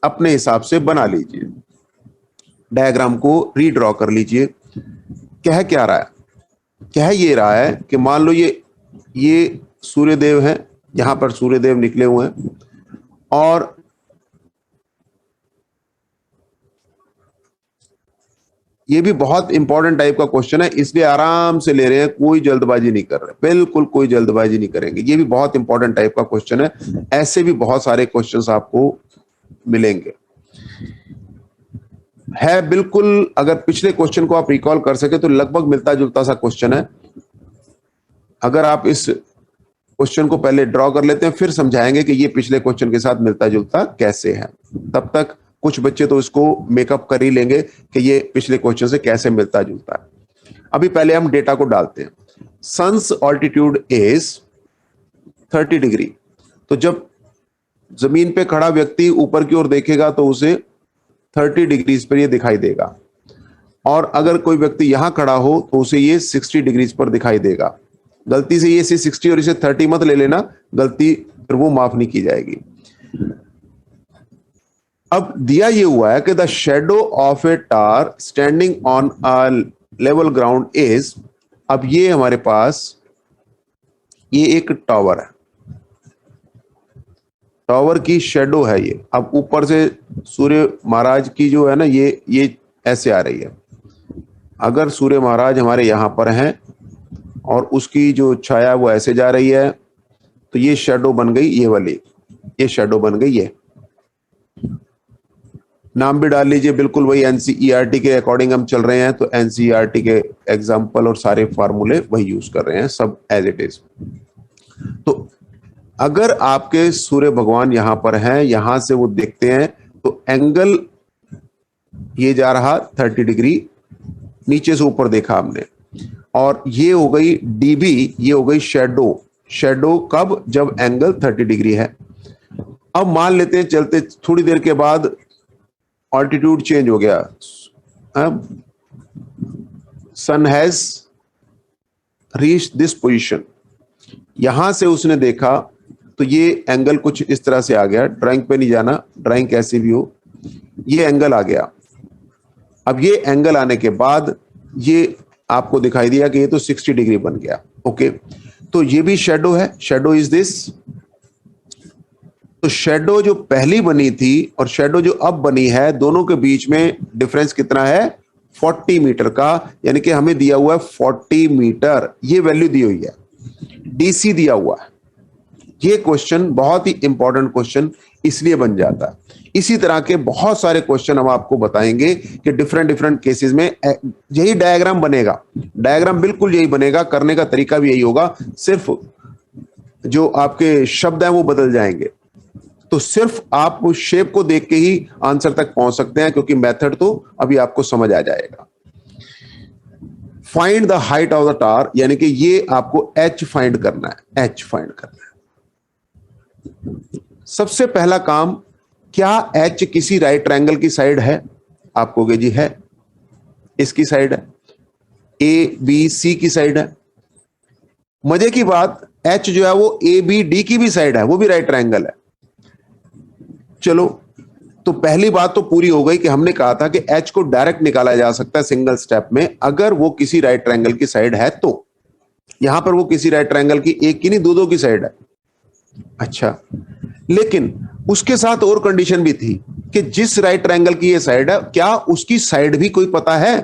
अपने हिसाब से बना लीजिए, डायग्राम को रीड्रॉ कर लीजिए। कह क्या रहा है, कह ये रहा है कि मान लो ये सूर्यदेव है, यहां पर सूर्यदेव निकले हुए हैं, और ये भी बहुत इंपॉर्टेंट टाइप का क्वेश्चन है, इसलिए आराम से ले रहे हैं, कोई जल्दबाजी नहीं कर रहे, बिल्कुल कोई जल्दबाजी नहीं करेंगे। ये भी बहुत इंपॉर्टेंट टाइप का क्वेश्चन है। ऐसे भी बहुत सारे क्वेश्चंस आपको मिलेंगे। है बिल्कुल, अगर पिछले क्वेश्चन को आप रिकॉल कर सके तो लगभग मिलता जुलता सा क्वेश्चन है। अगर आप इस क्वेश्चन को पहले ड्रॉ कर लेते हैं, फिर समझाएंगे कि ये पिछले क्वेश्चन के साथ मिलता जुलता कैसे है। तब तक कुछ बच्चे तो इसको मेकअप कर ही लेंगे कि ये पिछले क्वेश्चन से कैसे मिलता जुलता है। अभी पहले हम डेटा को डालते हैं। Sun's altitude is 30 degree. तो जब जमीन पे खड़ा व्यक्ति ऊपर की ओर देखेगा तो उसे 30 डिग्रीज पर ये दिखाई देगा, और अगर कोई व्यक्ति यहां खड़ा हो तो उसे ये 60 डिग्रीज पर दिखाई देगा। गलती से ये इसे 60 और इसे 30 मत ले लेना, गलती फिर वो माफ नहीं की जाएगी। अब दिया ये हुआ है कि the shadow of A tar standing on a level ground is, अब ये हमारे पास ये एक टावर है, टावर की शेडो है ये। अब ऊपर से सूर्य महाराज की जो है ना ये ऐसे आ रही है। अगर सूर्य महाराज हमारे यहां पर हैं और उसकी जो छाया वो ऐसे जा रही है, तो ये शेडो बन गई, ये वाली ये शेडो बन गई। ये नाम भी डाल लीजिए, बिल्कुल वही एनसीईआरटी के अकॉर्डिंग हम चल रहे हैं, तो एनसीईआरटी के एग्जाम्पल और सारे फार्मूले वही यूज कर रहे हैं, सब एज इट इज। तो अगर आपके सूर्य भगवान यहां पर हैं, यहां से वो देखते हैं, तो एंगल ये जा रहा 30 डिग्री, नीचे से ऊपर देखा हमने, और ये हो गई डीबी, ये हो गई शेडो। शेडो कब? जब एंगल 30 डिग्री है। अब मान लेते हैं चलते थोड़ी देर के बाद ऑल्टीट्यूड चेंज हो गया, सन हैज रीच दिस पोजीशन, यहां से उसने देखा तो ये एंगल कुछ इस तरह से आ गया। ड्राइंग पे नहीं जाना, ड्राइंग कैसी भी हो, ये एंगल आ गया। अब ये एंगल आने के बाद ये आपको दिखाई दिया कि ये तो 60 डिग्री बन गया। ओके, तो ये भी शेडो है, शेडो इज दिस। तो शेडो जो पहली बनी थी और शेडो जो अब बनी है, दोनों के बीच में डिफरेंस कितना है? 40 मीटर का, यानी कि हमें दिया हुआ है 40 मीटर, ये वैल्यू दी हुई है, डीसी दिया हुआ है। ये क्वेश्चन बहुत ही इंपॉर्टेंट क्वेश्चन इसलिए बन जाता है। इसी तरह के बहुत सारे क्वेश्चन हम आपको बताएंगे कि डिफरेंट डिफरेंट केसेस में यही डायग्राम बनेगा। डायग्राम बिल्कुल यही बनेगा, करने का तरीका भी यही होगा, सिर्फ जो आपके शब्द हैं वो बदल जाएंगे। तो सिर्फ आप उस शेप को देख के ही आंसर तक पहुंच सकते हैं, क्योंकि मेथड तो अभी आपको समझ आ जाएगा। Find the height of the tower, यानी कि ये आपको एच फाइंड करना है, एच फाइंड करना है। सबसे पहला काम, क्या एच किसी राइट ट्रायंगल की साइड है? आप कहोगे जी है, इसकी साइड है, ए बी सी की साइड है। मजे की बात, एच जो है वो ए बी डी की भी साइड है, वो भी राइट ट्रायंगल है। चलो, तो पहली बात तो पूरी हो गई कि हमने कहा था कि एच को डायरेक्ट निकाला जा सकता है सिंगल स्टेप में, अगर वो किसी राइट ट्रायंगल की साइड है तो। यहां पर वो किसी राइट ट्रायंगल की एक की नहीं, दो की साइड है। अच्छा, लेकिन उसके साथ और कंडीशन भी थी कि जिस राइट ट्रायंगल की ये साइड है, क्या उसकी साइड भी कोई पता है?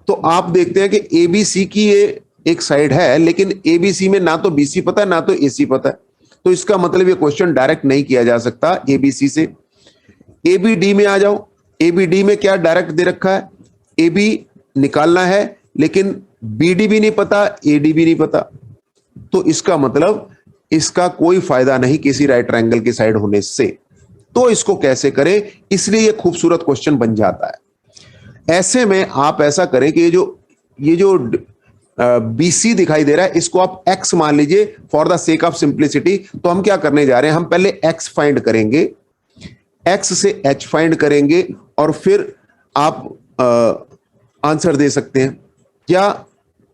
तो आप देखते हैं कि एबीसी की ये एक साइड है, लेकिन एबीसी में ना तो बीसी पता है ना तो एसी पता है। तो इसका मतलब ये क्वेश्चन डायरेक्ट नहीं किया जा सकता एबीसी से। एबीडी में आ जाओ, एबीडी में क्या डायरेक्ट दे रखा है? एबी निकालना है, लेकिन बीडी भी नहीं पता, एडी भी नहीं पता। तो इसका मतलब इसका कोई फायदा नहीं किसी राइट ट्रायंगल की साइड होने से। तो इसको कैसे करें? इसलिए ये खूबसूरत क्वेश्चन बन जाता है। ऐसे में आप ऐसा करें कि ये जो बीसी दिखाई दे रहा है, इसको आप एक्स मान लीजिए for the sake of simplicity. तो हम क्या करने जा रहे हैं, हम पहले एक्स फाइंड करेंगे, एक्स से एच फाइंड करेंगे, और फिर आप आंसर दे सकते हैं, या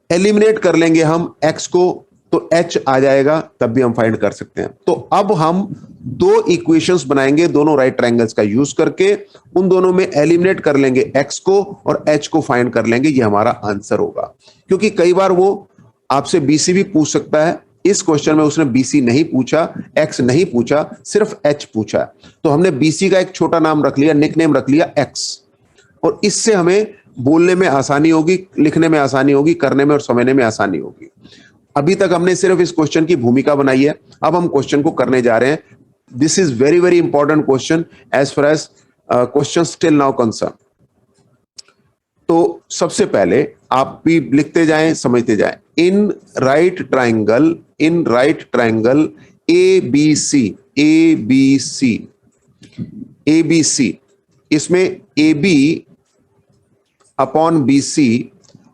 एलिमिनेट कर लेंगे हम एक्स को तो एच आ जाएगा, तब भी हम फाइंड कर सकते हैं। तो अब हम दो इक्वेशंस बनाएंगे दोनों राइट ट्रायंगल्स का यूज करके, उन दोनों में एलिमिनेट कर लेंगे एक्स को और एच को फाइंड कर लेंगे, ये हमारा आंसर होगा। क्योंकि कई बार वो आपसे बीसी भी पूछ सकता है, इस क्वेश्चन में उसने बीसी नहीं पूछा, एक्स नहीं पूछा, सिर्फ एच पूछा। तो हमने बीसी का एक छोटा नाम रख लिया, निकनेम रख लिया एक्स, और इससे हमें बोलने में आसानी होगी, लिखने में आसानी होगी, करने में और समझने में आसानी होगी। अभी तक हमने सिर्फ इस क्वेश्चन की भूमिका बनाई है, अब हम क्वेश्चन को करने जा रहे हैं। This is very very important question as far as question still now concern. तो सबसे पहले आप भी लिखते जाएं, समझते जाएं। In right triangle A B C, इसमें A B upon B C.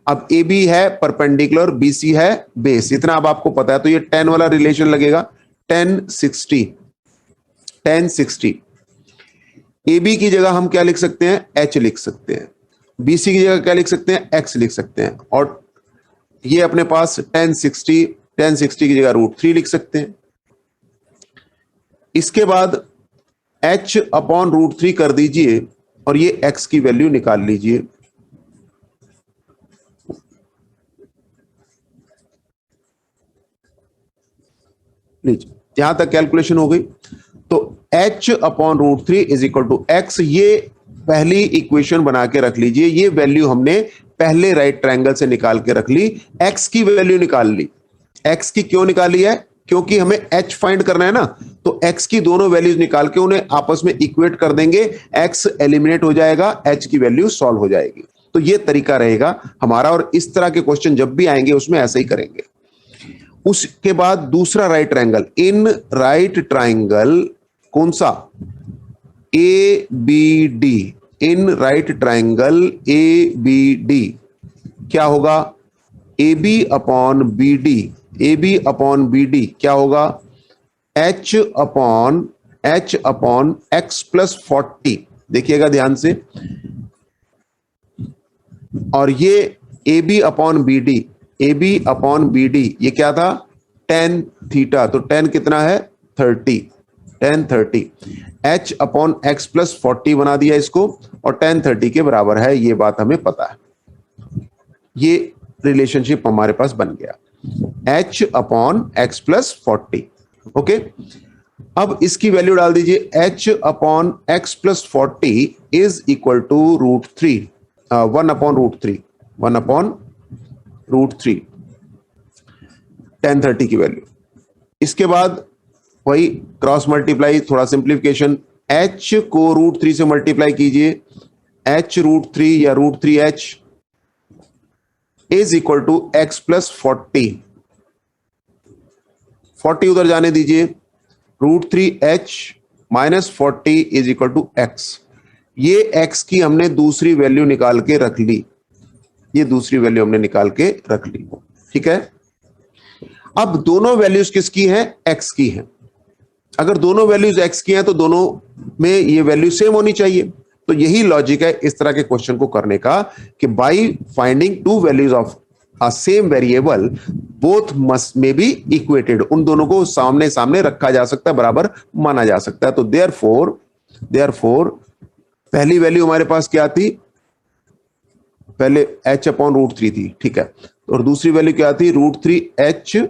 अब ए बी है परपेंडिकुलर, बी सी है बेस, इतना अब आपको पता है। तो ये 10 वाला रिलेशन लगेगा, 10 60। ए बी की जगह हम क्या लिख सकते हैं, एच लिख सकते हैं। बी सी की जगह क्या लिख सकते हैं, एक्स लिख सकते हैं। और ये अपने पास 1060 की जगह √3 लिख सकते हैं। इसके बाद h अपॉन √3 कर दीजिए और ये x की वैल्यू निकाल लीजिए। लीजिए, यहां तक कैलकुलेशन हो गई। तो h upon √3 is equal to x, ये पहली इक्वेशन बना के रख लीजिए। ये वैल्यू हमने पहले राइट ट्रायंगल से निकाल के रख ली। x की वैल्यू निकाल ली। x की क्यों निकाली है, क्योंकि हमें h फाइंड करना है ना। तो x की दोनों वैल्यूज निकाल के उन्हें आपस में इक्वेट कर देंगे, x एलिमिनेट हो जाएगा, h की वैल्यू सॉल्व हो जाएगी। तो ये तरीका रहेगा हमारा, और इस तरह के क्वेश्चन जब भी आएंगे उसमें ऐसे ही करेंगे। उसके बाद दूसरा right triangle, in right triangle कौन सा, A B D. In right triangle A B D क्या होगा, A B upon B D. A B upon B D क्या होगा, h अपॉन एक्स प्लस 40। देखिएगा ध्यान से। और ये A B upon B D, A B upon B D ये क्या था, tan थीटा। तो tan कितना है, 30, tan 30। h upon x plus 40 बना दिया इसको, और tan 30 के बराबर है, ये बात हमें पता है। ये रिलेशनशिप हमारे पास बन गया, h upon x plus 40। Okay, अब इसकी वैल्यू डाल दीजिए, h upon x plus 40 is equal to √3, 1 upon √3, tan 30 की वैल्यू। इसके बाद वही क्रॉस मल्टीप्लाई, थोड़ा सिंप्लीफिकेशन, h को √3 से मल्टीप्लाई कीजिए, h √3 या √3h is equal to x plus 40 उधर जाने दीजिए, √3h minus 40 is equal to x. ये x की हमने दूसरी वैल्यू निकाल के रख ली, ये दूसरी वैल्यू हमने निकाल के रख ली। ठीक है, अब दोनों वैल्यूज किसकी हैं, x की हैं। अगर दोनों वैल्यूज x की हैं तो दोनों में ये वैल्यू सेम होनी चाहिए। तो यही लॉजिक है इस तरह के क्वेश्चन को करने का, कि by finding to values of a same variable both must में बी इक्वेटेड। उन दोनों को सामने सामने रखा जा सकता है, बराबर माना जा सकता है। तो देयरफॉर पहली वैल्यू हमारे पास क्या थी, पहले h अपॉन √3 थी, ठीक है। और दूसरी वैल्यू क्या थी, √3h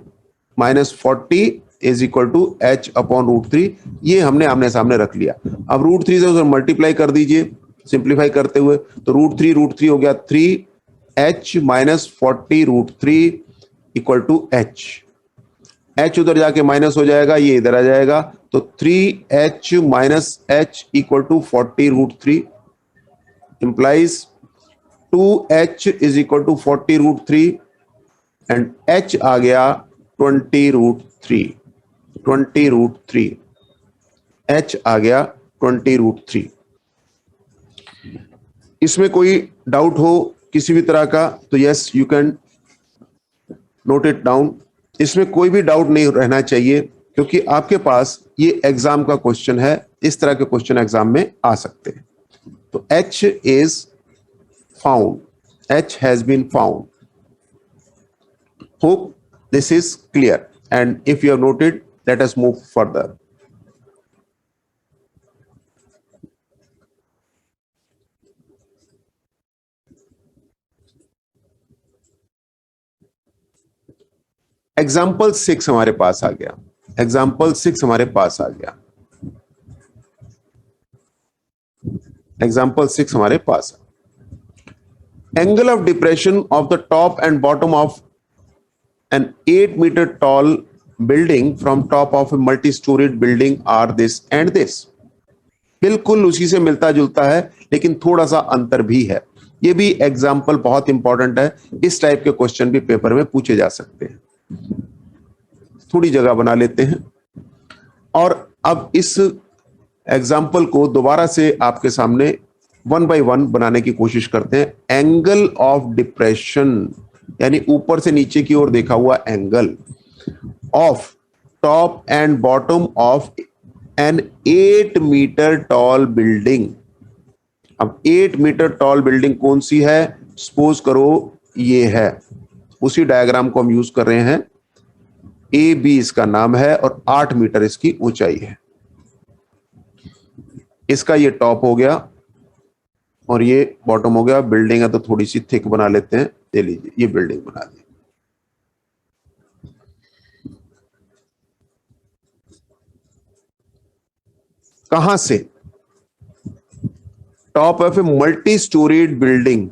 minus 40 is equal to h upon √3। ये हमने आमने सामने रख लिया। अब √3 से उसे मल्टीप्लाई कर दीजिए सिंप्लीफाई करते हुए। तो √3 हो गया 3h minus 40 √3 equal to h उधर जाके माइनस हो जाएगा, ये इधर आ जाएगा। तो 3h minus h equal to 40 √3 implies 2h is equal to 40 √3 and h आ गया 20 √3 h आ गया 20 √3। इसमें कोई डाउट हो किसी भी तरह का तो yes you can note it down. इसमें कोई भी डाउट नहीं रहना चाहिए, क्योंकि आपके पास ये एग्जाम का क्वेश्चन है, इस तरह के क्वेश्चन एग्जाम में आ सकते हैं। तो h is found, h has been found. Hope this is clear, and if you have noted, let us move further. Example 6 हमारे पास आ गया, एग्जाम्पल 6 हमारे पास आ गया, एग्जाम्पल 6 हमारे पास। Angle of depression of the top and bottom of an 8-meter tall building from top of a multi-storied building are this and this. बिल्कुल उसी से मिलता जुलता है, लेकिन थोड़ा सा अंतर भी है. ये भी एग्जाम्पल बहुत इंपॉर्टेंट है. इस टाइप के क्वेश्चन भी पेपर में पूछे जा सकते हैं. थोड़ी जगह बना लेते हैं और अब इस एग्जाम्पल को दोबारा से आपके सामने वन बाय वन बनाने की कोशिश करते हैं. एंगल ऑफ डिप्रेशन यानी ऊपर से नीचे की ओर देखा हुआ angle of top and bottom of an eight metre tall building. अब 8-मीटर टॉल बिल्डिंग कौन सी है? सपोज करो ये है. उसी डायग्राम को हम यूज कर रहे हैं. ए बी इसका नाम है और 8 मीटर इसकी ऊंचाई है. इसका ये टॉप हो गया और ये बॉटम हो गया. बिल्डिंग है तो थोड़ी सी थिक बना लेते हैं. ले लीजिए, ये बिल्डिंग बना दी. कहां से? Top of a multi storeyed building.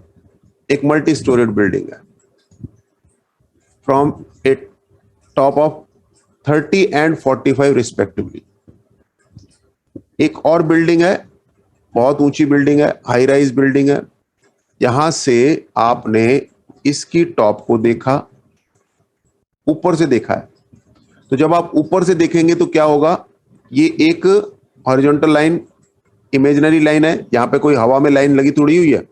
एक मल्टी स्टोरीड बिल्डिंग है. From A top of 30 and 45 respectively. एक और बिल्डिंग है, बहुत ऊंची बिल्डिंग है, हाई राइज बिल्डिंग है. यहां से आपने इसकी टॉप को देखा, ऊपर से देखा है. तो जब आप ऊपर से देखेंगे तो क्या होगा? ये एक हॉरिजॉन्टल लाइन, इमेजिनरी लाइन है. यहां पे कोई हवा में लाइन लगी थोड़ी हुई है,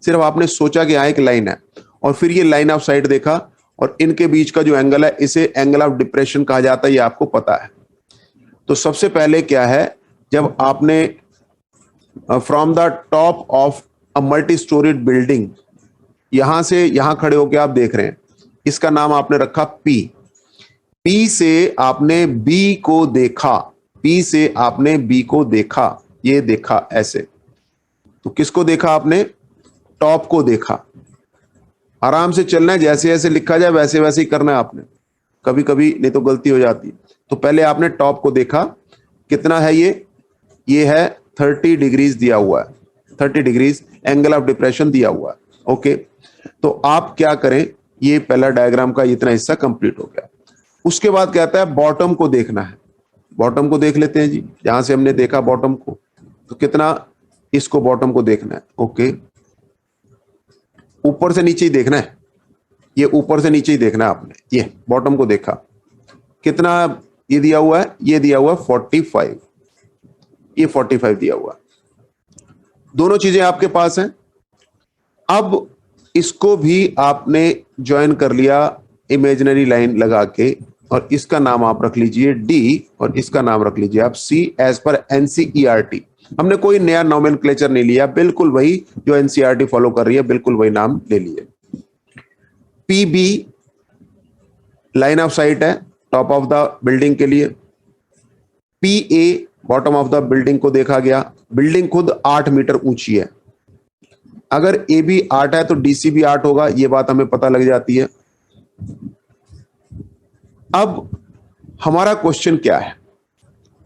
सिर्फ आपने सोचा कि यहां एक लाइन है और फिर ये लाइन ऑफ साइट देखा और इनके बीच का जो एंगल है इसे एंगल ऑफ डिप्रेशन कहा जाता है. ये आपको पता है. तो सबसे पहले क्या है, जब आपने from the top of a multi storeyed building, यहां से यहां खड़े होकर आप देख रहे हैं, इसका नाम आपने रखा पी. पी से आपने बी को देखा. पी से आपने बी को देखा. ये देखा ऐसे. तो किसको देखा आपने? टॉप को देखा. आराम से चलना है, जैसे जैसे लिखा जाए वैसे वैसे ही करना है आपने. कभी कभी नहीं तो गलती हो जाती है. तो पहले आपने टॉप को देखा. कितना है ये है 30 डिग्रीज दिया हुआ है. 30 डिग्रीज एंगल ऑफ डिप्रेशन दिया हुआ है. ओके, तो आप क्या करें, ये पहला डायग्राम का इतना हिस्सा कंप्लीट हो गया. उसके बाद कहता है बॉटम को देखना है. बॉटम को देख लेते हैं जी. जहां से हमने देखा बॉटम को, तो कितना इसको बॉटम को देखना है. ओके, ऊपर से नीचे ही देखना है. ये ऊपर से नीचे ही देखना है आपने. ये बॉटम को देखा. कितना ये दिया हुआ है? ये दिया हुआ 45. ये 45 दिया हुआ. दोनों चीजें आपके पास हैं. अब इसको भी आपने ज्वाइन कर लिया इमेजिनरी लाइन लगा के, और इसका नाम आप रख लीजिए डी और इसका नाम रख लीजिए आप सी, एज पर एनसीईआरटी. हमने कोई नया नोमेनक्लेचर नहीं लिया, बिल्कुल वही जो एनसीईआरटी फॉलो कर रही है, बिल्कुल वही नाम ले लिए. पीबी लाइन ऑफ साइट है टॉप ऑफ द बिल्डिंग के लिए. पीए बॉटम ऑफ द बिल्डिंग को देखा गया. बिल्डिंग खुद 8 मीटर ऊंची है. अगर ए बी 8 है तो डीसी भी 8 होगा. ये बात हमें पता लग जाती है. अब हमारा क्वेश्चन क्या है?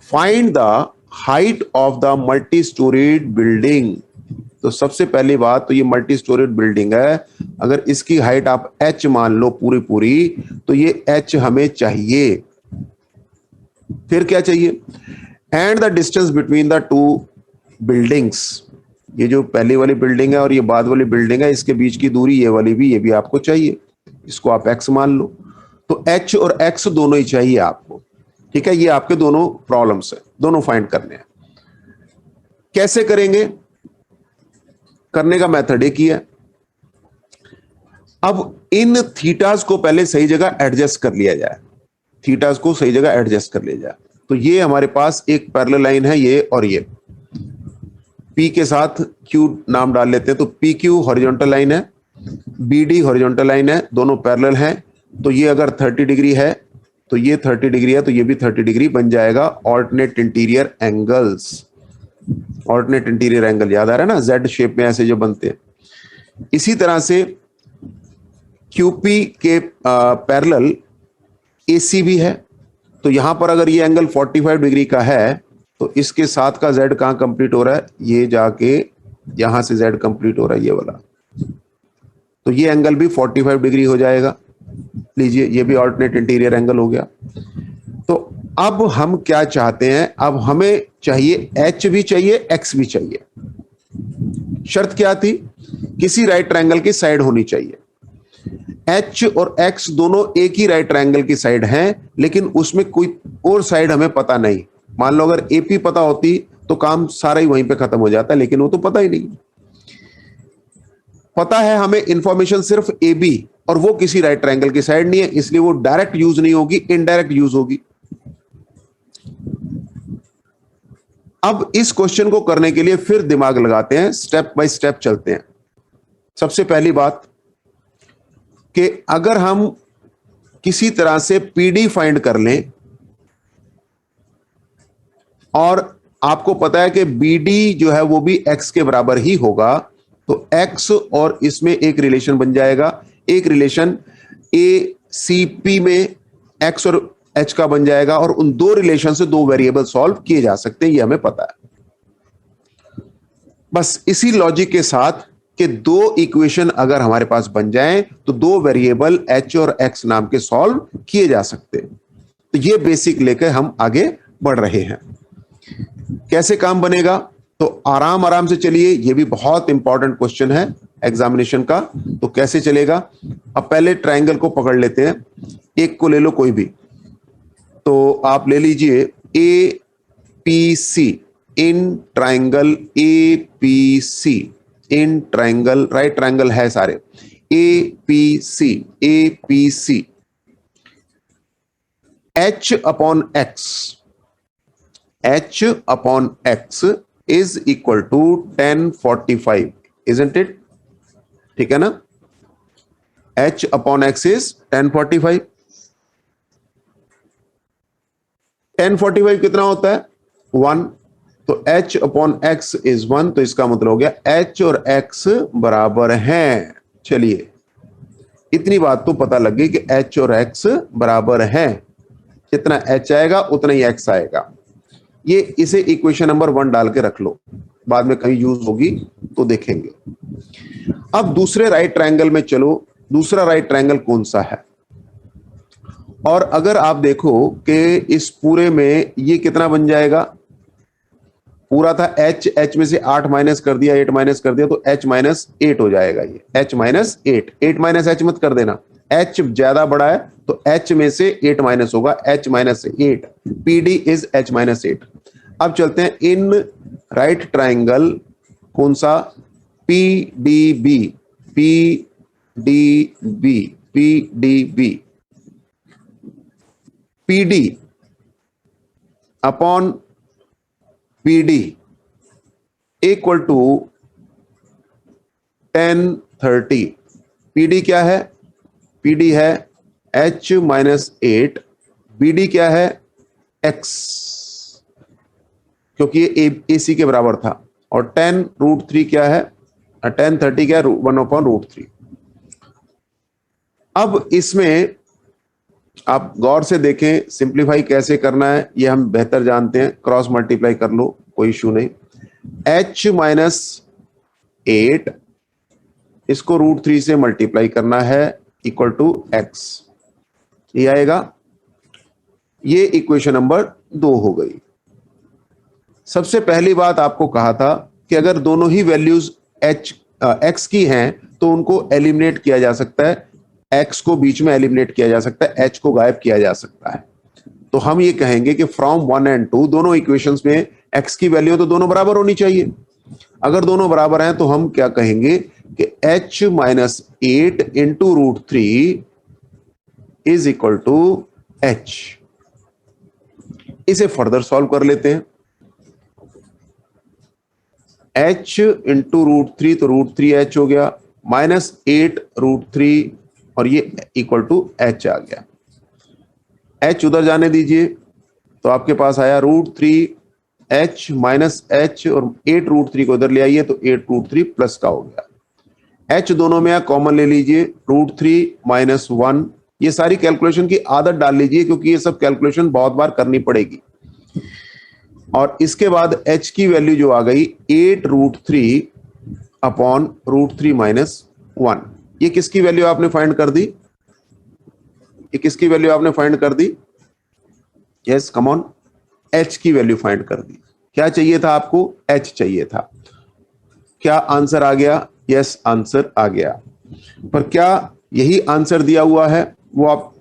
Find the height of the multi storeyed building. तो सबसे पहली बात तो ये मल्टी स्टोरीड बिल्डिंग है. अगर इसकी हाइट आप h मान लो पूरी पूरी, तो ये h हमें चाहिए. फिर क्या चाहिए? And the distance between the two buildings. ये जो पहली वाली बिल्डिंग है और ये बाद वाली बिल्डिंग है, इसके बीच की दूरी ये वाली भी, ये भी आपको चाहिए. इसको आप x मान लो. तो h और x दोनों ही चाहिए आपको. ठीक है, ये आपके दोनों प्रॉब्लम्स है, दोनों फाइंड करने हैं. कैसे करेंगे? करने का मेथड एक ही है. अब इन थीटास को पहले सही जगह एडजस्ट कर लिया जाए. थीटास को सही जगह एडजस्ट कर लिया जाए. तो ये हमारे पास एक पैरेलल लाइन है, ये और ये. P के साथ Q नाम डाल लेते हैं. तो PQ हॉरिजॉन्टल लाइन है, BD हॉरिजॉन्टल लाइन है, दोनों पैरेलल हैं. तो ये अगर 30 डिग्री है तो ये 30 डिग्री है, तो ये भी 30 डिग्री बन जाएगा. Alternate interior angles. Alternate interior angle याद आ रहा है ना, जेड शेप में ऐसे जो बनते हैं. इसी तरह से QP के पैरेलल AC भी है. तो यहां पर अगर ये एंगल 45 डिग्री का है तो इसके साथ का Z कहां कंप्लीट हो रहा है? ये जाके यहां से Z कंप्लीट हो रहा है, ये वाला. तो ये एंगल भी 45 डिग्री हो जाएगा। लीजिए, ये भी ऑल्टरनेट इंटीरियर एंगल हो गया। तो अब हम क्या चाहते हैं, अब हमें चाहिए एच भी चाहिए, एक्स भी चाहिए। शर्त क्या थी, किसी राइट ट्रायंगल की साइड होनी चाहिए। एच और एक्स दोनों एक ही राइट ट्रायंगल की साइड हैं, लेकिन उसमें कोई और साइड हमें पता नहीं। मान लो अगर एपी पता होती तो काम सारा ही वहीं पे खत्म हो जाता, लेकिन वो तो पता ही नहीं। पता है हमें इंफॉर्मेशन सिर्फ ए बी, और वो किसी राइट ट्रायंगल की साइड नहीं है, इसलिए वो डायरेक्ट यूज नहीं होगी, इनडायरेक्ट यूज होगी। अब इस क्वेश्चन को करने के लिए फिर दिमाग लगाते हैं, स्टेप बाय स्टेप चलते हैं। सबसे पहली बात कि अगर हम किसी तरह से पीडी फाइंड कर लें, और आपको पता है कि बीडी जो है वो भी एक्स के बराबर ही होगा, तो एक्स और इसमें एक रिलेशन बन जाएगा। एक रिलेशन ए सी पी में एक्स और एच का बन जाएगा, और उन दो रिलेशन से दो वेरिएबल सॉल्व किए जा सकते हैं, ये हमें पता है। बस इसी लॉजिक के साथ कि दो इक्वेशन अगर हमारे पास बन जाएं तो दो वेरिएबल एच और एक्स नाम के सॉल्व किए जा सकते हैं। तो ये बेसिक लेकर हम आगे बढ़ रहे हैं। कैसे काम बनेगा, तो आराम आराम से चलिए, ये भी बहुत इंपॉर्टेंट क्वेश्चन है एग्जामिनेशन का। तो कैसे चलेगा, अब पहले ट्रायंगल को पकड़ लेते हैं, एक को ले लो कोई भी। तो आप ले लीजिए A P C in triangle A P C in triangle, right triangle है सारे, A P C H upon x is equal to 1045, isn't it? ठीक है ना, h अपॉन एक्स इज 1045। 1045 कितना होता है, 1, तो h अपॉन एक्स इज 1, तो इसका मतलब हो गया h और x बराबर हैं। चलिए, इतनी बात तो पता लग गई कि h और x बराबर हैं, जितना h आएगा उतना ही x आएगा। ये इसे इक्वेशन नंबर 1 डाल के रख लो, बाद में कहीं यूज होगी तो देखेंगे। अब दूसरे राइट ट्रायंगल में चलो, दूसरा राइट ट्रायंगल कौन सा है। और अगर आप देखो कि इस पूरे में ये कितना बन जाएगा, पूरा था h में से 8 माइनस कर दिया, 8 माइनस कर दिया, तो h माइनस 8 हो जाएगा। ये h माइनस 8 माइनस h मत कर देना, h ज्यादा बड़ा है तो h में से 8 माइनस होगा, h minus 8, PD is h minus 8। अब चलते हैं इन राइट ट्रायंगल, कौन सा, PDB PD upon PD equal to 1030। PD क्या है, पीडी है h माइनस 8, बीडी क्या है, x, क्योंकि ये ए सी के बराबर था, और 10√3 क्या है, 1030 क्या है, 1/√3। अब इसमें आप गौर से देखें, सिंप्लीफाई कैसे करना है ये हम बेहतर जानते हैं, क्रॉस मल्टीप्लाई कर लो, कोई इशू नहीं। h माइनस 8 इसको √3 से मल्टीप्लाई करना है, इक्वल टू x, ये आएगा। ये इक्वेशन नंबर 2 हो गई। सबसे पहली बात आपको कहा था कि अगर दोनों ही वैल्यूज x की हैं तो उनको एलिमिनेट किया जा सकता है, x को बीच में एलिमिनेट किया जा सकता है, h को गायब किया जा सकता है। तो हम ये कहेंगे कि फ्रॉम 1 और 2 दोनों इक्वेशंस में x की वैल्यू तो दोनों बराबर होनी चाहिए। अगर दोनों बराबर हैं तो हम क्या कहेंगे कि h minus 8 into √3 is equal to h। इसे फर्दर सॉल्व कर लेते हैं, h इंटू √3, तो √3h हो गया, माइनस 8√3 और ये इक्वल टू h आ गया। h उधर जाने दीजिए, तो आपके पास आया √3h माइनस h, और 8√3 को इधर ले आइए तो 8√3 प्लस का हो गया। h दोनों में कॉमन ले लीजिए, √3 माइनस 1। ये सारी कैलकुलेशन की आदत डाल लीजिए, क्योंकि ये सब कैलकुलेशन बहुत बार करनी पड़ेगी। और इसके बाद h की वैल्यू जो आ गई 8√3 अपॉन √3 माइनस 1, ये किसकी वैल्यू आपने फाइंड कर दी? ये किसकी वैल्यू आपने फाइंड कर दी? यस कम ऑन, h की वैल्यू फाइंड कर दी। क्या चाहिए था आपको? h चाहिए था। क्या आंसर आ गया? यस आंसर आ गया। पर क्या यही आंसर दिया हुआ है? वो आप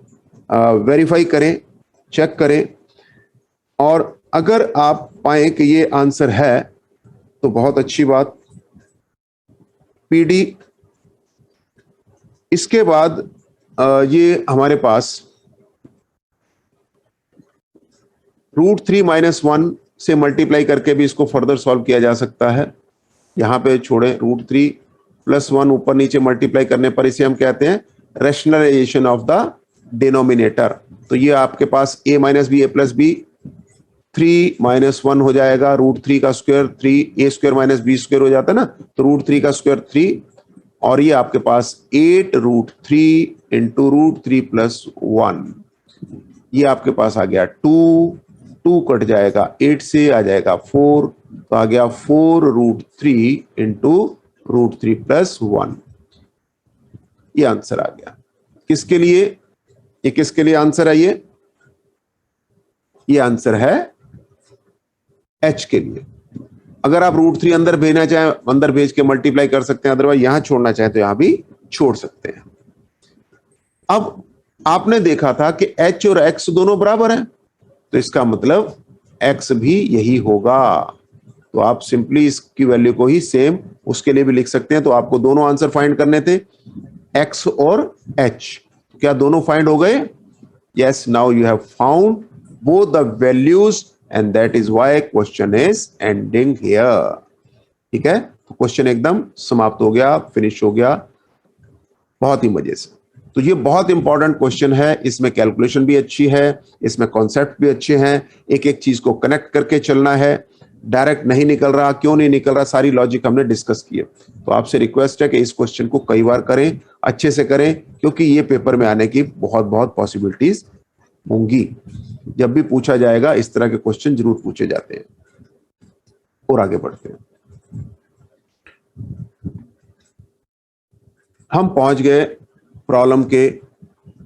वेरीफाई करें, चेक करें, और अगर आप पाएं कि ये आंसर है तो बहुत अच्छी बात। PD, इसके बाद ये हमारे पास √3 - 1 से मल्टीप्लाई करके भी इसको फर्दर सॉल्व किया जा सकता है। यहां पे छोड़े, √3 + 1 ऊपर नीचे मल्टीप्लाई करने पर इसे हम कहते हैं रैशनलाइजेशन ऑफ द डिनोमिनेटर। तो ये आपके पास a - b a + b 3 - 1 हो जाएगा। √3 का स्क्वायर 3, a² - b² हो जाता है ना, तो √3 का स्क्वायर 3, और ये आपके पास 8 √3 इंटू √3 + 1, ये आपके पास आ गया 2, 2 कट जाएगा 8 से, आ जाएगा 4, तो आ गया 4 √3 इंटू √3 + 1। ये आंसर आ गया। किसके लिए? ये किसके लिए आंसर है? ये आंसर है h के लिए। अगर आप √3 अंदर भेजना चाहें, अंदर भेज के मल्टीप्लाई कर सकते हैं, अदरवाइज यहां छोड़ना चाहें तो यहां भी छोड़ सकते हैं। अब आपने देखा था कि h और x दोनों बराबर हैं, तो इसका मतलब x भी यही होगा। तो आप सिंपली इसकी वैल्यू को ही सेम उसके लिए भी लिख सकते हैं। तो आपको दोनों आंसर फाइंड करने थे, x और h। क्या दोनों फाइंड हो गए? Yes, now you have found both the values and that is why question is ending here. ठीक है, तो क्वेश्चन एकदम समाप्त हो गया, फिनिश हो गया, बहुत ही मजे से। तो ये बहुत इंपॉर्टेंट क्वेश्चन है, इसमें कैलकुलेशन भी अच्छी है, इसमें कॉन्सेप्ट भी अच्छे हैं, एक एक चीज को कनेक्ट करके चलना है, डायरेक्ट नहीं निकल रहा, क्यों नहीं निकल रहा, सारी लॉजिक हमने डिस्कस किए। तो आपसे रिक्वेस्ट है कि इस क्वेश्चन को कई बार करें, अच्छे से करें, क्योंकि ये पेपर में आने की बहुत बहुत पॉसिबिलिटीज होंगी। जब भी पूछा जाएगा इस तरह के क्वेश्चन जरूर पूछे जाते हैं। और आगे बढ़ते हैं, हम पहुंच गए प्रॉब्लम के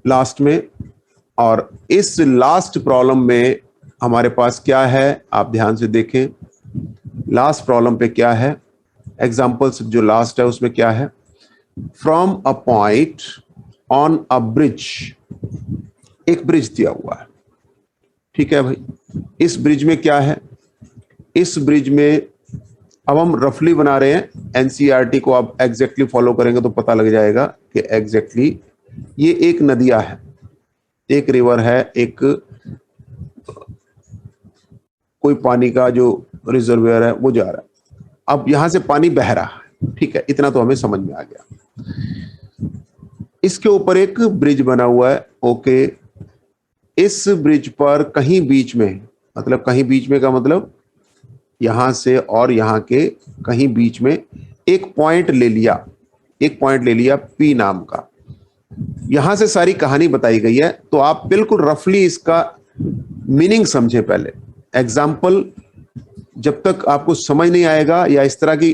लास्ट में, और इस लास्ट प्रॉब्लम में हमारे पास क्या है आप ध्यान से देखें। लास्ट प्रॉब्लम पे क्या है, एग्जांपल्स जो लास्ट है उसमें क्या है? From a point on a bridge, एक ब्रिज दिया हुआ है, ठीक है भाई। इस ब्रिज में क्या है? इस ब्रिज में अब हम रफली बना रहे हैं, एनसीईआरटी को आप एग्जैक्टली फॉलो करेंगे तो पता लग जाएगा कि एग्जैक्टली ये एक नदिया है, एक रिवर है, एक कोई पानी का जो रिजर्वियर है वो जा रहा है। अब यहां से पानी बह रहा है, ठीक है, इतना तो हमें समझ में आ गया। इसके ऊपर एक ब्रिज बना हुआ है, ओके। इस ब्रिज पर कहीं बीच में, मतलब कहीं बीच में का मतलब यहां से और यहां के कहीं बीच में एक पॉइंट ले लिया, एक पॉइंट ले लिया P नाम का। यहां से सारी कहानी बताई गई है, तो आप बिल्कुल रफली इसका मीनिंग समझें पहले। एग्जाम्पल जब तक आपको समझ नहीं आएगा या इस तरह की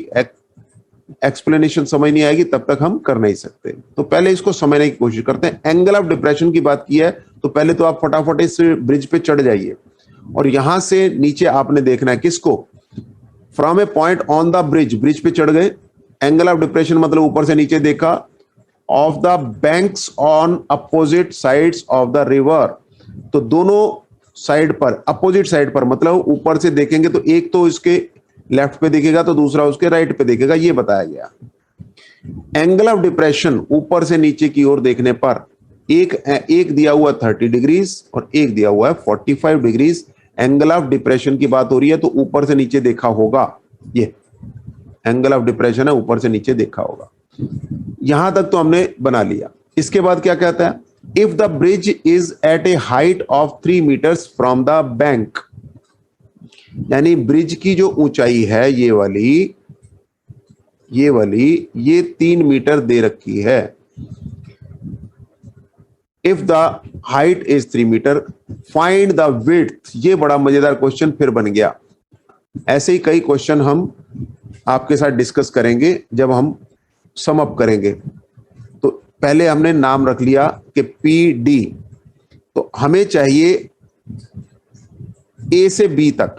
एक्सप्लेनेशन समझ नहीं आएगी तब तक हम कर नहीं सकते। तो पहले इसको समझने की कोशिश करते हैं। एंगल ऑफ डिप्रेशन की बात की है, तो पहले तो आप फटाफट इस ब्रिज पे चढ़ जाइए, और यहां से नीचे आपने देखना है किसको? From A point on the bridge, bridge पे चढ़ गए। एंगल ऑफ डिप्रेशन मतलब ऊपर से नीचे देखा। Of the banks on opposite sides of the river, तो दोनों साइड पर, अपोजिट साइड पर मतलब ऊपर से देखेंगे तो एक तो इसके लेफ्ट पे देखेगा तो दूसरा उसके राइट पे देखेगा, ये बताया गया। एंगल ऑफ डिप्रेशन ऊपर से नीचे की ओर देखने पर एक दिया हुआ 30 डिग्रीज और एक दिया हुआ है 45 डिग्रीज। एंगल ऑफ डिप्रेशन की बात हो रही है तो ऊपर से नीचे देखा होगा, ये एंगल ऑफ डिप्रेशन है, ऊपर से नीचे देखा होगा। यहां तक तो हमने बना लिया। इसके बाद क्या कहता है? If the bridge is at a height of 3 metres from the bank, यानी ब्रिज की जो ऊंचाई है ये वाली, ये 3 मीटर दे रखी है। If the height is 3 metre, find the width. ये बड़ा मजेदार क्वेश्चन फिर बन गया। ऐसे ही कई क्वेश्चन हम आपके साथ डिस्कस करेंगे जब हम सम अप करेंगे। तो पहले हमने नाम रख लिया कि पी डी, तो हमें चाहिए ए से बी तक।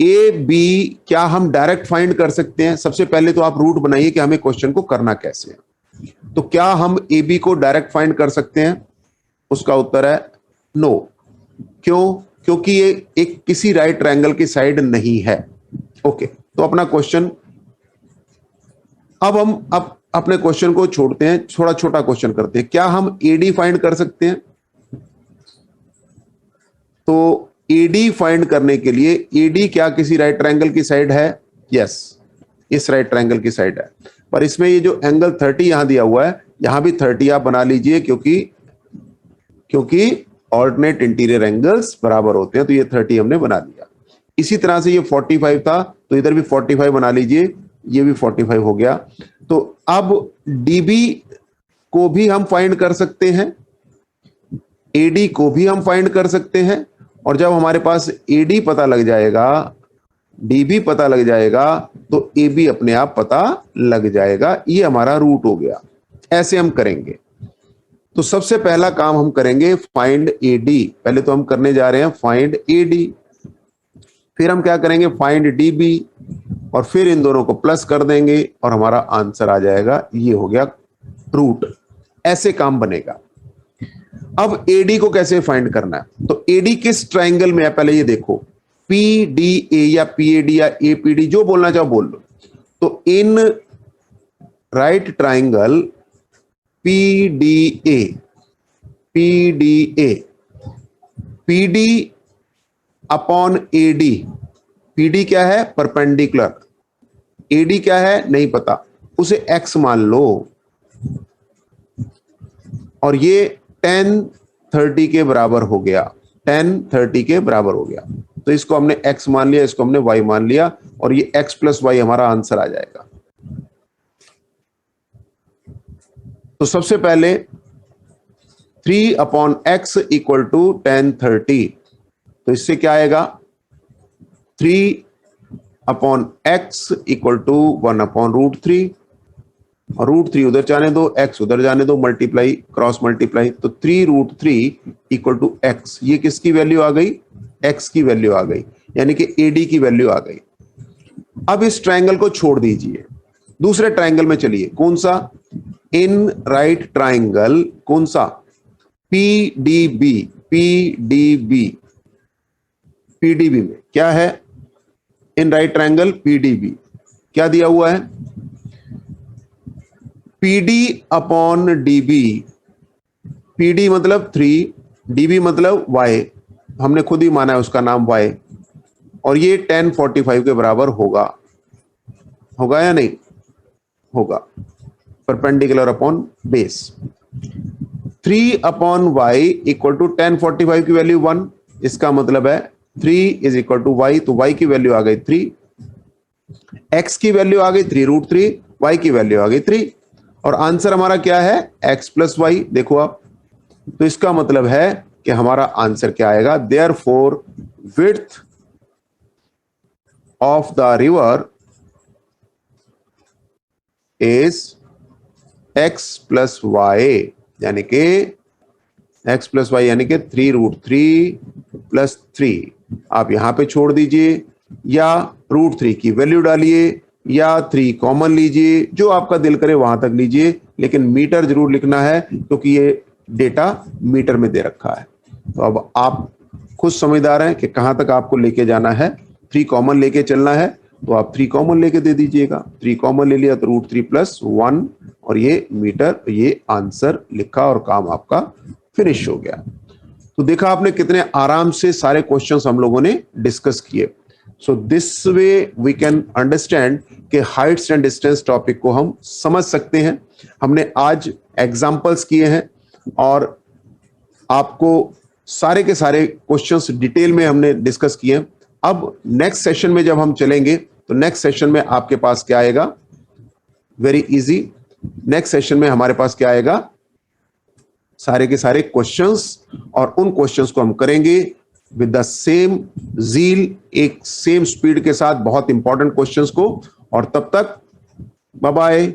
ए बी क्या हम डायरेक्ट फाइंड कर सकते हैं? सबसे पहले तो आप रूट बनाइए कि हमें क्वेश्चन को करना कैसे है। तो क्या हम ए बी को डायरेक्ट फाइंड कर सकते हैं? उसका उत्तर है नो। क्यों? क्योंकि ये एक किसी राइट ट्रायंगल की साइड नहीं है। ओके, तो अपना क्वेश्चन, अब हम अपने क्वेश्चन को छोड़ते हैं, थोड़ा छोटा क्वेश्चन करते हैं। क्या हम एडी फाइंड कर सकते हैं? तो एडी फाइंड करने के लिए, एडी क्या किसी राइट ट्रायंगल की साइड है? यस, इस राइट ट्रायंगल की साइड है। पर इसमें ये जो एंगल 30 यहां दिया हुआ है, यहां भी 30 आप बना लीजिए, क्योंकि ऑल्टरनेट इंटीरियर एंगल्स बराबर होते हैं, तो ये 30 हमने बना लिया। इसी तरह से ये 45 था, तो इधर भी 45 बना लीजिए, ये भी 45 हो गया। तो अब डीबी को भी हम फाइंड कर सकते हैं, एडी को भी हम फाइंड कर सकते हैं, और जब हमारे पास एडी पता लग जाएगा, डीबी पता लग जाएगा, तो एबी अपने आप पता लग जाएगा। ये हमारा रूट हो गया। ऐसे हम करेंगे। तो सबसे पहला काम हम करेंगे फाइंड एडी। पहले तो हम करने जा रहे हैं फाइंड एडी, फिर हम क्या करेंगे फाइंड डीबी, और फिर इन दोनों को प्लस कर देंगे और हमारा आंसर आ जाएगा। ये हो गया रूट। ऐसे काम बनेगा। अब एडी को कैसे फाइंड करना है? तो एडी किस ट्राइंगल में है पहले ये देखो, पी डी ए या पी ए डी या ए पी डी, जो बोलना चाहो बोल लो। तो इन right triangle P D A, P D A, P D upon A D. P D क्या है? परपेंडिकुलर। ए डी क्या है? नहीं पता, उसे एक्स मान लो। और ये 10 30 के बराबर हो गया, 10 30 के बराबर हो गया। तो इसको हमने x मान लिया, इसको हमने y मान लिया, और ये x प्लस वाई हमारा आंसर आ जाएगा। तो सबसे पहले 3 अपॉन एक्स इक्वल टू 10 30, तो इससे क्या आएगा? 3 upon x equal to 1 upon root 3, और रूट 3 उधर जाने दो, x उधर जाने दो, मल्टीप्लाई क्रॉस मल्टीप्लाई, तो 3 रूट 3 इक्वल टू एक्स। ये किसकी वैल्यू आ गई? x की वैल्यू आ गई, यानी कि AD की वैल्यू आ गई। अब इस ट्रायंगल को छोड़ दीजिए, दूसरे ट्रायंगल में चलिए। कौन सा? इन राइट ट्रायंगल, कौन सा? PDB, PDB, PDB में क्या है? इन राइट ट्रायंगल PDB क्या दिया हुआ है? PD upon DB। PD मतलब 3, DB मतलब y, हमने खुद ही माना है उसका नाम y, और ये 10 45 के बराबर होगा। होगा या नहीं होगा? Perpendicular upon base. 3 upon y equal to 10 45 की वैल्यू 1, इसका मतलब है 3 इज इक्वल टू y, तो y की वैल्यू आ गई 3, x की वैल्यू आ गई 3 रूट 3, y की वैल्यू आ गई 3, और आंसर हमारा क्या है? x plus y. देखो आप, तो इसका मतलब है कि हमारा आंसर क्या आएगा? Therefore width of the river is x plus y, यानी कि x प्लस वाई यानी कि 3 रूट 3 प्लस 3। आप यहां पे छोड़ दीजिए, या रूट 3 की वैल्यू डालिए, या 3 कॉमन लीजिए, जो आपका दिल करे वहां तक लीजिए, लेकिन मीटर जरूर लिखना है, क्योंकि ये डेटा मीटर में दे रखा है। तो अब आप खुद समझदार हैं कि कहां तक आपको लेके जाना है। 3 कॉमन लेके चलना है, तो आप 3 कॉमन लेके दे दीजिएगा। 3 कॉमन ले लिया तो रूट 3 प्लस 1, और ये मीटर, ये आंसर लिखा, और काम आपका फिनिश हो गया। तो देखा आपने कितने आराम से सारे क्वेश्चंस हम लोगों ने डिस्कस किए। So this way we can understand कि हाइट्स एंड डिस्टेंस टॉपिक को हम समझ सकते हैं। हमने आज एग्जाम्पल्स किए हैं, और आपको सारे के सारे क्वेश्चंस डिटेल में हमने डिस्कस किए। अब नेक्स्ट सेशन में जब हम चलेंगे, तो नेक्स्ट सेशन में आपके पास क्या आएगा? Very easy. नेक्स्ट सेशन में हमारे पास क्या आएगा? सारे के सारे क्वेश्चंस, और उन क्वेश्चंस को हम करेंगे विद द सेम जील, एक सेम स्पीड के साथ, बहुत इंपॉर्टेंट क्वेश्चंस को। और तब तक बाय बाय।